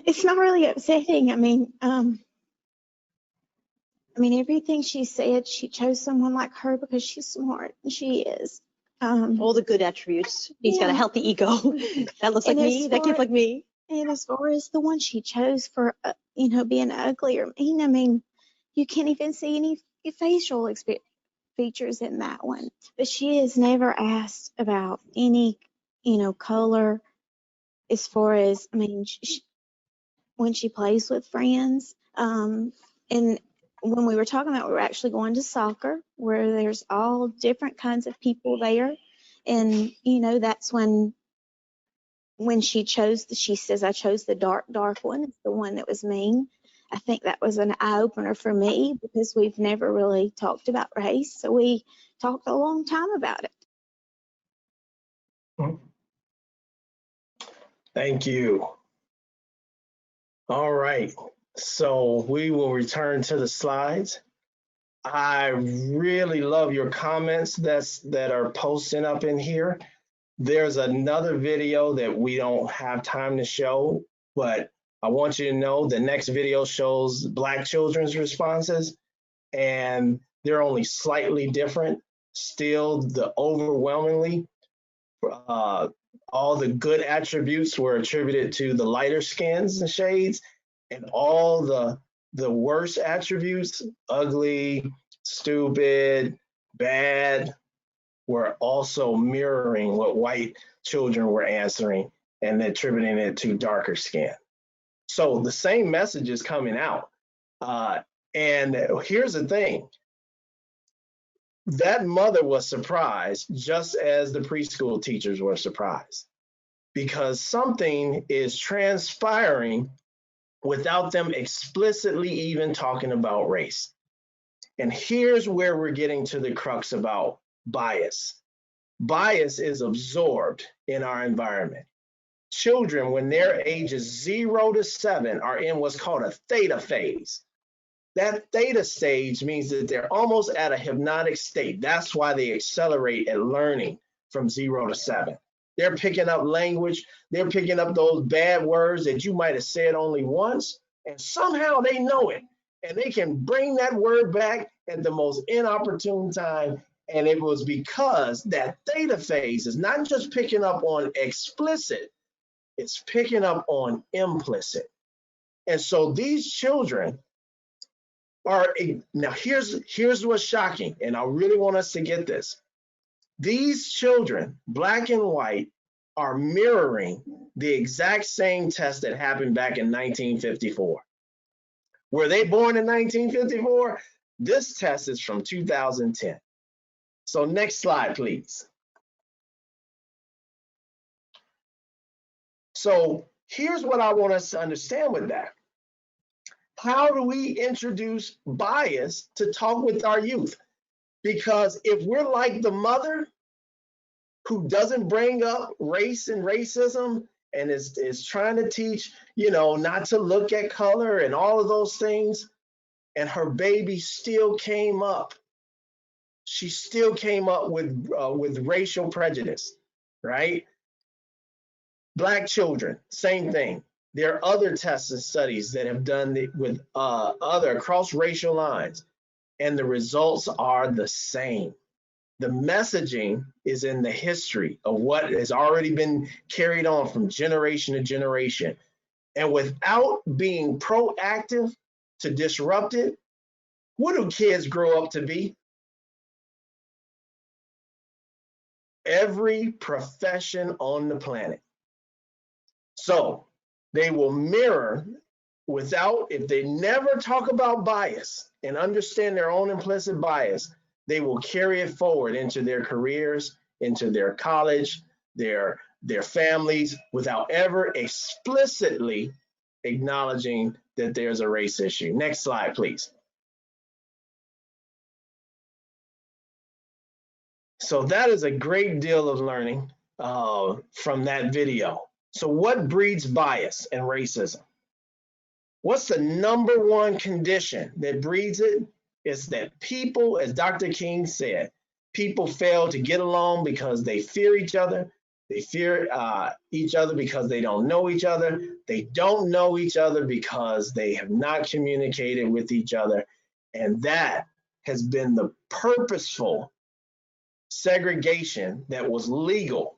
It's not really upsetting. I mean, everything she said, she chose someone like her because she's smart, and she is. All the good attributes. He's got a Yeah. healthy ego. That looks like And me. as That kid's far- like me. And as far as the one she chose for, being ugly or mean, I mean, you can't even see any facial features in that one. But she has never asked about any, color as far as, I mean, when she plays with friends. And when we were talking about, we were actually going to soccer where there's all different kinds of people there. And, that's when she says, I chose the dark one. It's the one that was mean. I think that was an eye opener for me because we've never really talked about race. So we talked a long time about it. Thank you. All right, so we will return to the slides. I really love your comments that are posting up in here. There's another video that we don't have time to show, but I want you to know the next video shows Black children's responses, and they're only slightly different. Still, the overwhelmingly, all the good attributes were attributed to the lighter skins and shades, and all the worst attributes, ugly, stupid, bad, were also mirroring what white children were answering and attributing it to darker skin. So the same message is coming out. And here's the thing. That mother was surprised, just as the preschool teachers were surprised, because something is transpiring without them explicitly even talking about race. And here's where we're getting to the crux about bias. Bias is absorbed in our environment. Children, when their ages 0 to 7, are in what's called a theta phase. That theta stage means that they're almost at a hypnotic state. That's why they accelerate at learning from 0 to 7. They're picking up language. They're picking up those bad words that you might have said only once, and somehow they know it. And they can bring that word back at the most inopportune time. And it was because that theta phase is not just picking up on explicit, it's picking up on implicit. And so these children are, now here's what's shocking, and I really want us to get this. These children, Black and white, are mirroring the exact same test that happened back in 1954. Were they born in 1954? This test is from 2010. So next slide, please. So here's what I want us to understand with that. How do we introduce bias to talk with our youth? Because if we're like the mother who doesn't bring up race and racism and is trying to teach, not to look at color and all of those things, and her baby still came up, she still came up with racial prejudice, right? Black children, same thing. There are other tests and studies that have done it with other across racial lines, and the results are the same. The messaging is in the history of what has already been carried on from generation to generation. And without being proactive to disrupt it, what do kids grow up to be? Every profession on the planet. So they will mirror if they never talk about bias and understand their own implicit bias, they will carry it forward into their careers, into their college, their families, without ever explicitly acknowledging that there's a race issue. Next slide, please. So that is a great deal of learning from that video. So what breeds bias and racism? What's the number one condition that breeds it? Is that people, as Dr. King said, people fail to get along because they fear each other. They fear each other because they don't know each other. They don't know each other because they have not communicated with each other. And that has been the purposeful segregation that was legal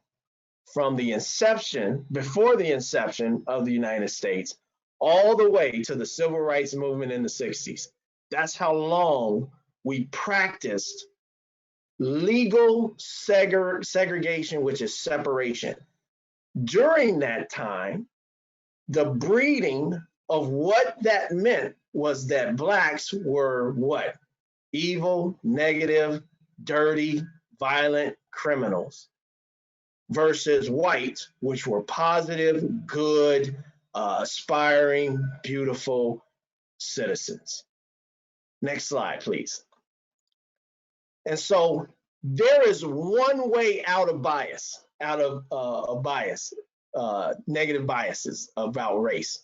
from the inception, before the inception of the United States, all the way to the civil rights movement in the 60s. That's how long we practiced legal segregation, which is separation. During that time, the breeding of what that meant was that blacks were what? Evil, negative, dirty, violent criminals, versus whites, which were positive, good, aspiring, beautiful citizens. Next slide, please. And so there is one way out of bias, negative biases about race.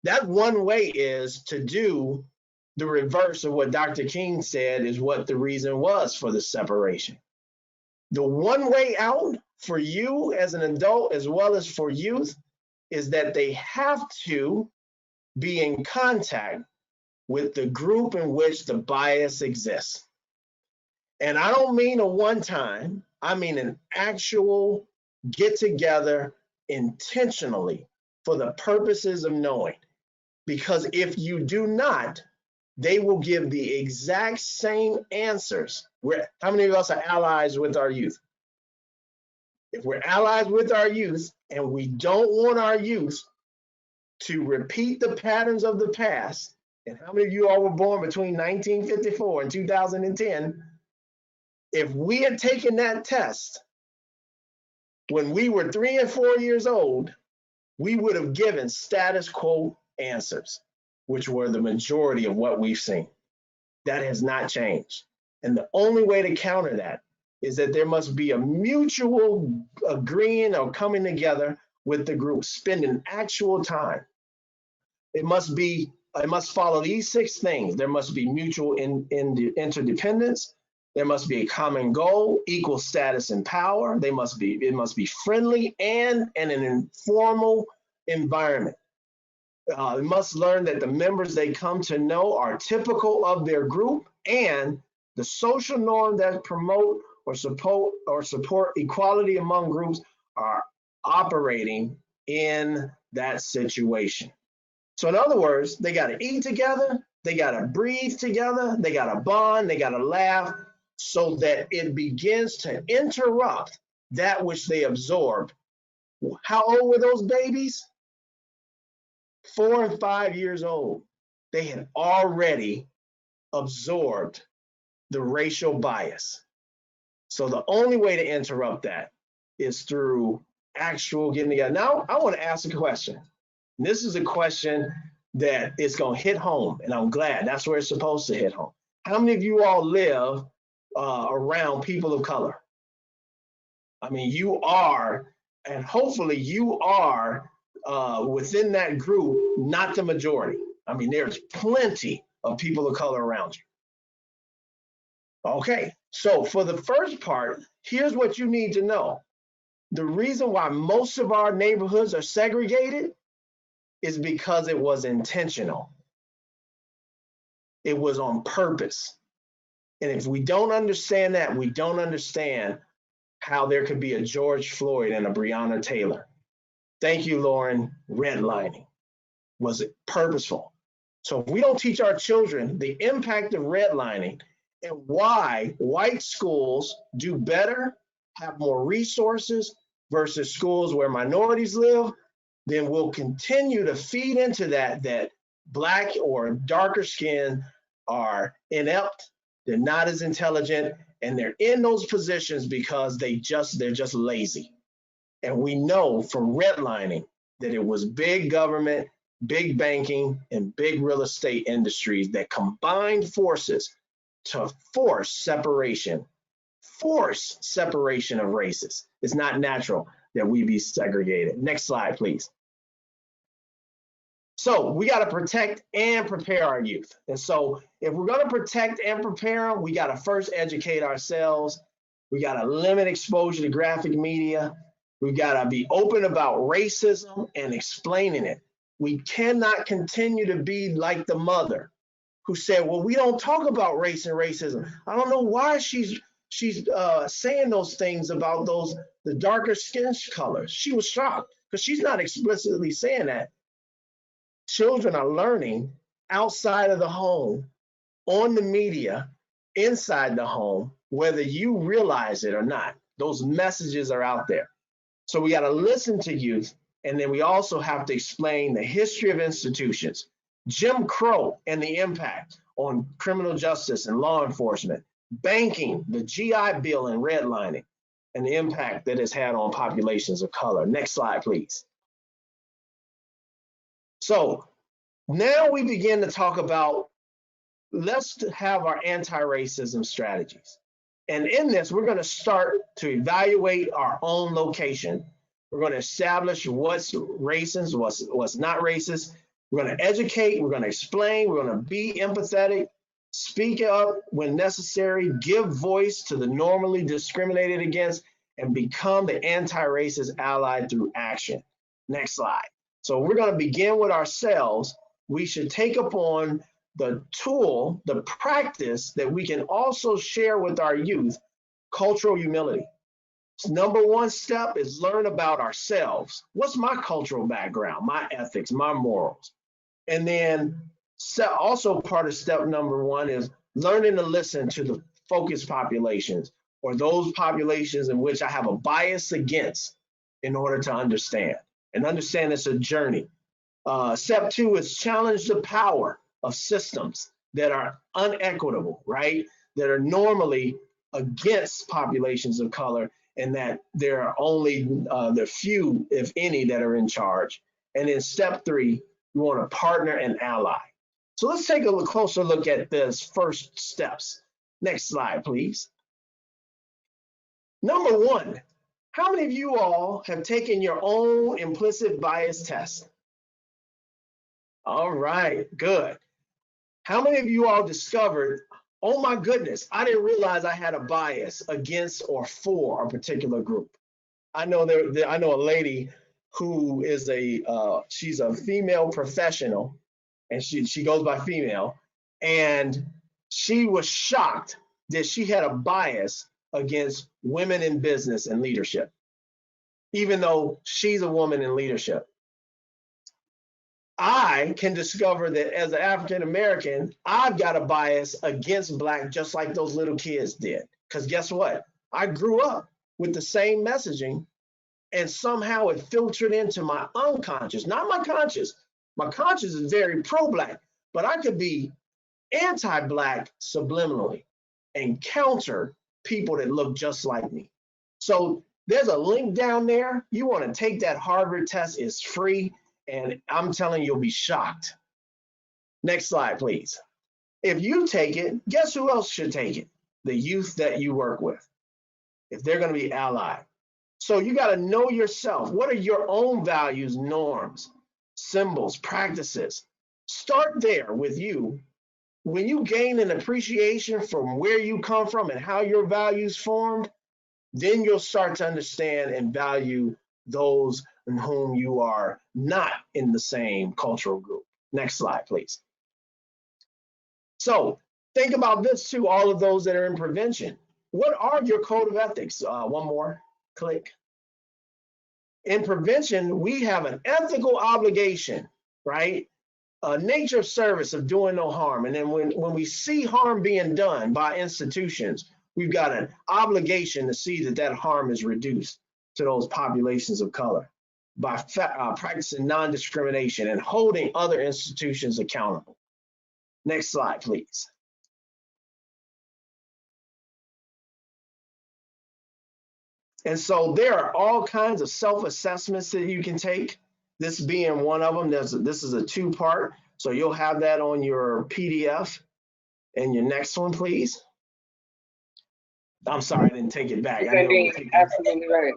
That one way is to do the reverse of what Dr. King said is what the reason was for the separation. The one way out for you as an adult, as well as for youth, is that they have to be in contact with the group in which the bias exists. And I don't mean a one time, I mean an actual get together intentionally for the purposes of knowing. Because if you do not, they will give the exact same answers. How many of us are allies with our youth? If we're allies with our youth and we don't want our youth to repeat the patterns of the past, and how many of you all were born between 1954 and 2010, if we had taken that test when we were 3 and 4 years old, we would have given status quo answers, which were the majority of what we've seen. That has not changed. And the only way to counter that is that there must be a mutual agreeing or coming together with the group, spending actual time. It must follow these 6 things. There must be mutual interdependence. There must be a common goal, equal status and power. It must be friendly and in an informal environment. They must learn that the members they come to know are typical of their group, and the social norm that promote or support equality among groups are operating in that situation. So in other words, they got to eat together, they got to breathe together, they got to bond, they got to laugh, so that it begins to interrupt that which they absorbed. How old were those babies? 4 and 5 years old. They had already absorbed the racial bias. So the only way to interrupt that is through actual getting together. Now, I want to ask a question. And this is a question that is going to hit home, and I'm glad that's where it's supposed to hit home. How many of you all live around people of color? I mean, you are, and hopefully you are within that group, not the majority. I mean, there's plenty of people of color around you. Okay, so for the first part, here's what you need to know. The reason why most of our neighborhoods are segregated is because it was intentional. It was on purpose. And if we don't understand that, we don't understand how there could be a George Floyd and a Breonna Taylor. Thank you, Lauren. Redlining. Was it purposeful? So if we don't teach our children the impact of redlining and why white schools do better, have more resources versus schools where minorities live, then we'll continue to feed into that Black or darker skin are inept, they're not as intelligent, and they're in those positions because they're just lazy. And we know from redlining that it was big government, big banking, and big real estate industries that combined forces to force separation of races. It's not natural that we be segregated. Next slide, please. So we got to protect and prepare our youth. And so if we're going to protect and prepare them, we got to first educate ourselves. We got to limit exposure to graphic media. We got to be open about racism and explaining it. We cannot continue to be like the mother who said, well, we don't talk about race and racism. I don't know why she's she's saying those things about the darker skin colors. She was shocked because she's not explicitly saying that. Children are learning outside of the home, on the media, inside the home, whether you realize it or not. Those messages are out there. So we got to listen to youth, and then we also have to explain the history of institutions, Jim Crow and the impact on criminal justice and law enforcement, banking, the GI Bill and redlining, and the impact that it's had on populations of color. Next slide, please. So now we begin to talk about, let's have our anti-racism strategies. And in this, we're going to start to evaluate our own location. We're going to establish what's racist, what's not racist. We're going to educate, we're going to explain, we're going to be empathetic, speak up when necessary, give voice to the normally discriminated against, and become the anti-racist ally through action. Next slide. So we're going to begin with ourselves. We should take upon the tool, the practice that we can also share with our youth, cultural humility. Number one step is learn about ourselves. What's my cultural background, my ethics, my morals? And then also part of step number one is learning to listen to the focus populations, or those populations in which I have a bias against, in order to understand. And understand it's a journey. Step two is challenge the power of systems that are unequitable, right? That are normally against populations of color, and that there are only the few, if any, that are in charge. And then step three, we want to partner and ally. So let's take a closer look at this first steps. Next slide, please. Number one, how many of you all have taken your own implicit bias test? All right, good. How many of you all discovered, oh my goodness, I didn't realize I had a bias against or for a particular group? I know I know a lady who is she's a female professional, and she goes by female, and she was shocked that she had a bias against women in business and leadership, even though she's a woman in leadership. I can discover that as an African American, I've got a bias against Black, just like those little kids did. Because guess what? I grew up with the same messaging, and somehow it filtered into my unconscious, not my conscious. My conscious is very pro-Black, but I could be anti-Black subliminally and counter people that look just like me. So there's a link down there. You want to take that Harvard test, it's free. And I'm telling you, you'll be shocked. Next slide, please. If you take it, guess who else should take it? The youth that you work with, if they're going to be allied. So you got to know yourself. What are your own values, norms, symbols, practices? Start there with you. When you gain an appreciation from where you come from and how your values formed, then you'll start to understand and value those in whom you are not in the same cultural group. Next slide, please. So think about this too, all of those that are in prevention. What are your code of ethics? One more, click. In prevention, we have an ethical obligation, right? A nature of service of doing no harm. And then when we see harm being done by institutions, we've got an obligation to see that that harm is reduced to those populations of color by practicing non-discrimination and holding other institutions accountable. Next slide, please. And so there are all kinds of self-assessments that you can take, this being one of them. This is a two-part, so you'll have that on your PDF. And your next one, please. I'm sorry, I didn't take it back. Absolutely right.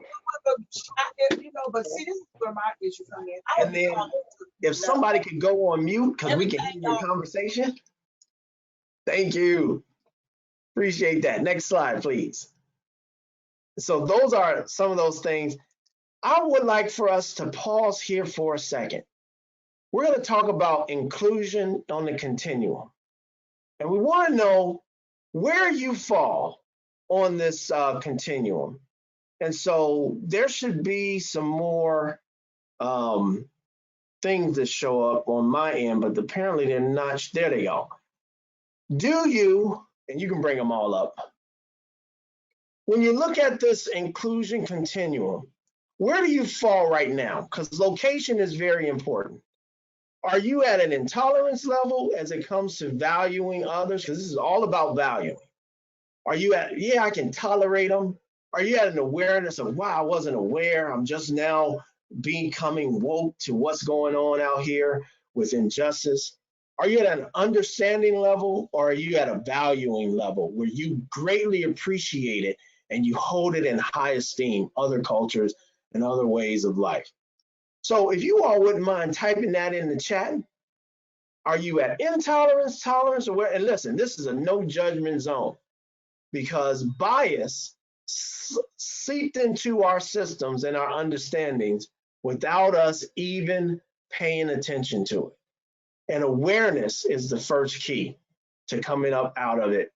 You know, but see, this is where my issue comes in. And then if somebody could go on mute, because we can hear your conversation. Thank you. Appreciate that. Next slide, please. So those are some of those things. I would like for us to pause here for a second. We're going to talk about inclusion on the continuum. And we want to know where you fall on this continuum. And so there should be some more things that show up on my end, but apparently they're not. There they go. Do you, and you can bring them all up. When you look at this inclusion continuum, where do you fall right now? Because location is very important. Are you at an intolerance level as it comes to valuing others? Because this is all about valuing. Are you at, yeah, I can tolerate them? Are you at an awareness of, wow, I wasn't aware. I'm just now becoming woke to what's going on out here with injustice? Are you at an understanding level, or are you at a valuing level where you greatly appreciate it and you hold it in high esteem, other cultures and other ways of life? So if you all wouldn't mind typing that in the chat, are you at intolerance, tolerance, or where? And listen, this is a no judgment zone, because bias seeped into our systems and our understandings without us even paying attention to it. And awareness is the first key to coming up out of it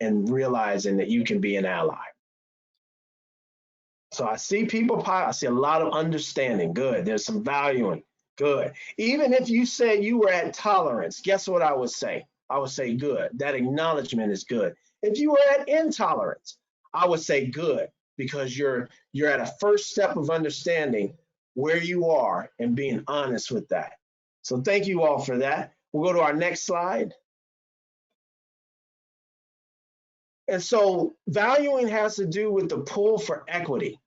and realizing that you can be an ally. So I see people, I see a lot of understanding. Good. There's some valuing. Good. Even if you said you were at tolerance, guess what I would say? I would say good. That acknowledgement is good. If you were at intolerance, I would say good, because you're at a first step of understanding where you are and being honest with that. So thank you all for that. We'll go to our next slide. And so valuing has to do with the pull for equity.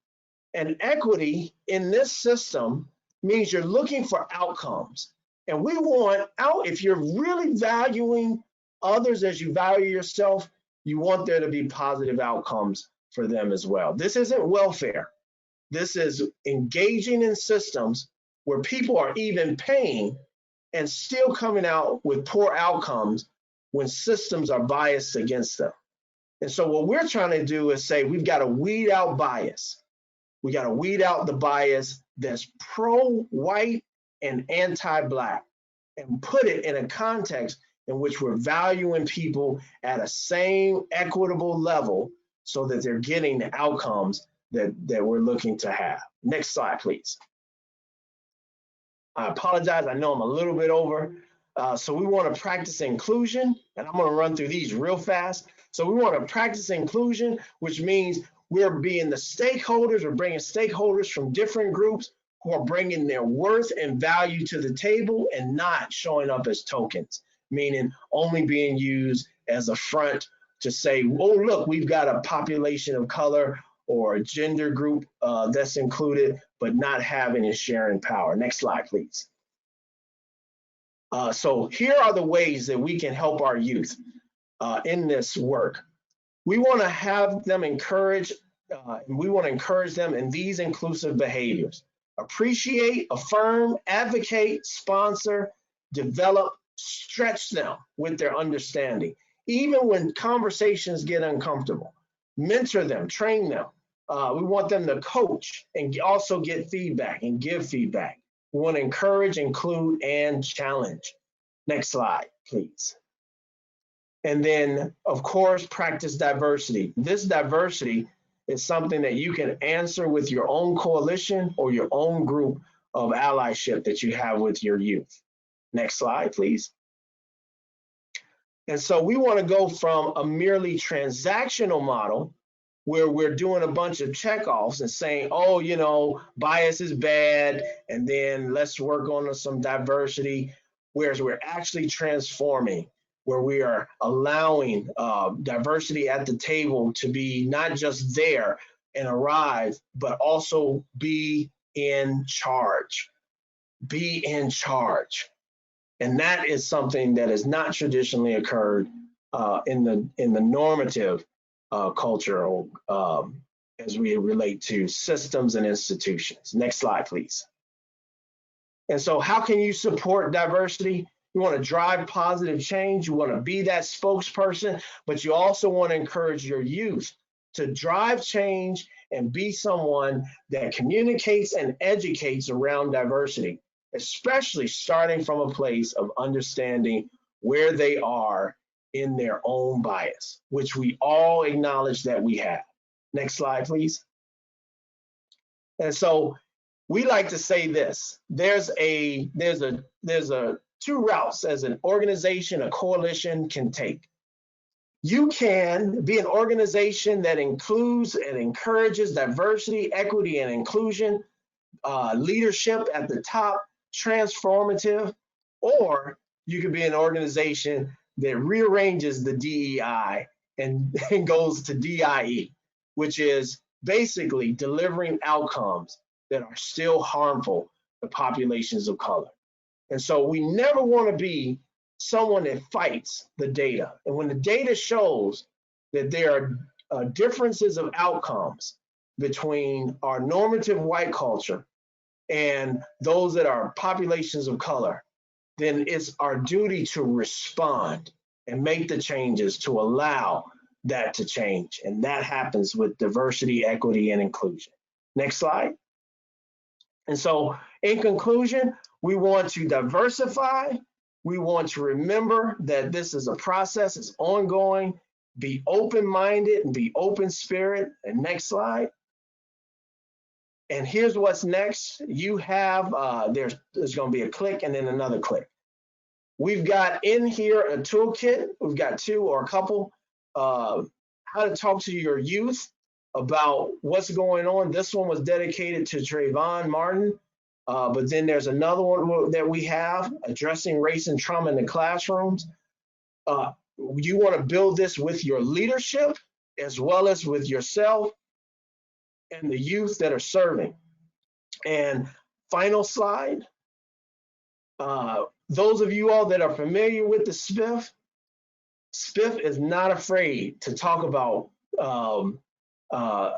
And equity in this system means you're looking for outcomes. And we want out, if you're really valuing others as you value yourself, you want there to be positive outcomes for them as well. This isn't welfare. This is engaging in systems where people are even paying and still coming out with poor outcomes when systems are biased against them. And so what we're trying to do is say we've got to weed out bias. We got to weed out the bias that's pro-white and anti-black and put it in a context in which we're valuing people at a same equitable level so that they're getting the outcomes that we're looking to have. Next slide, please. I apologize. I know I'm a little bit over. So we want to practice inclusion, and I'm going to run through these real fast. So we want to practice inclusion, which means we're being the stakeholders, we're bringing stakeholders from different groups who are bringing their worth and value to the table and not showing up as tokens, meaning only being used as a front to say, oh, look, we've got a population of color or a gender group that's included, but not having and sharing power. Next slide, please. So here are the ways that we can help our youth in this work. We want to have them encourage, we want to encourage them in these inclusive behaviors. Appreciate, affirm, advocate, sponsor, develop, stretch them with their understanding, even when conversations get uncomfortable. Mentor them, train them. We want them to coach and also get feedback and give feedback. We want to encourage, include, and challenge. Next slide, please. And then, of course, practice diversity. This diversity is something that you can answer with your own coalition or your own group of allyship that you have with your youth. Next slide, please. And so we want to go from a merely transactional model where we're doing a bunch of checkoffs and saying, oh, you know, bias is bad, and then let's work on some diversity, whereas we're actually transforming, where we are allowing diversity at the table to be not just there and arrive, but also be in charge. Be in charge. And that is something that has not traditionally occurred in the normative culture as we relate to systems and institutions. Next slide, please. And so how can you support diversity? You want to drive positive change. You want to be that spokesperson, but you also want to encourage your youth to drive change and be someone that communicates and educates around diversity, especially starting from a place of understanding where they are in their own bias, which we all acknowledge that we have. Next slide, please. And so we like to say this: there's two routes as an organization, a coalition can take. You can be an organization that includes and encourages diversity, equity, and inclusion, leadership at the top, transformative, or you could be an organization that rearranges the DEI and goes to DIE, which is basically delivering outcomes that are still harmful to populations of color. And so we never want to be someone that fights the data. And when the data shows that there are differences of outcomes between our normative white culture and those that are populations of color, then it's our duty to respond and make the changes to allow that to change. And that happens with diversity, equity, and inclusion. Next slide. And so in conclusion, we want to diversify. We want to remember that this is a process, it's ongoing. Be open-minded and be open spirit. And next slide. And here's what's next. You have, there's going to be a click and then another click. We've got in here a toolkit. We've got two or a couple. How to talk to your youth about what's going on. This one was dedicated to Trayvon Martin, but then there's another one that we have, addressing race and trauma in the classrooms. You want to build this with your leadership as well as with yourself and the youth that are serving. And final slide. Those of you all that are familiar with the SPIF is not afraid to talk about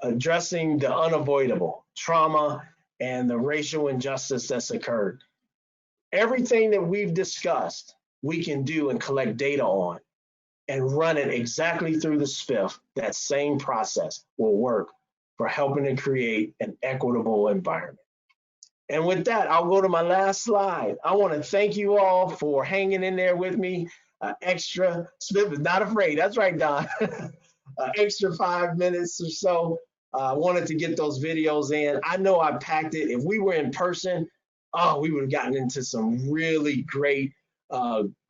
addressing the unavoidable trauma and the racial injustice that's occurred. Everything that we've discussed, we can do and collect data on and run it exactly through the SPIF. That same process will work for helping to create an equitable environment. And with that, I'll go to my last slide. I want to thank you all for hanging in there with me. Extra, SPIF is not afraid. That's right, Don. Extra 5 minutes or so. I wanted to get those videos in. I know I packed it. If we were in person, oh, we would have gotten into some really great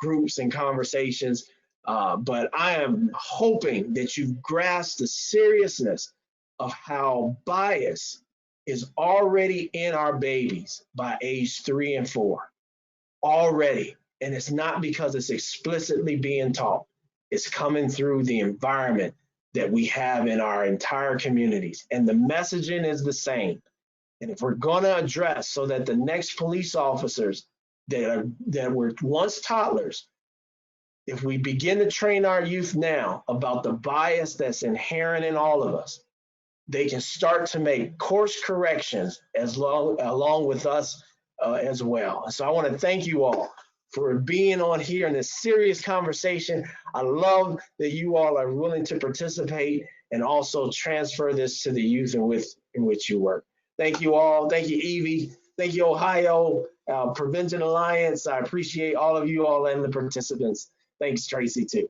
groups and conversations. But I am hoping that you've grasped the seriousness of how bias is already in our babies by age 3 and 4. Already. And it's not because it's explicitly being taught. It's coming through the environment that we have in our entire communities. And the messaging is the same. And if we're going to address so that the next police officers that were once toddlers, if we begin to train our youth now about the bias that's inherent in all of us, they can start to make course corrections along with us as well. And so I want to thank you all for being on here in this serious conversation. I love that you all are willing to participate and also transfer this to the youth in which you work. Thank you all. Thank you, Evie. Thank you, Ohio Prevention Alliance. I appreciate all of you all and the participants. Thanks, Tracy, too.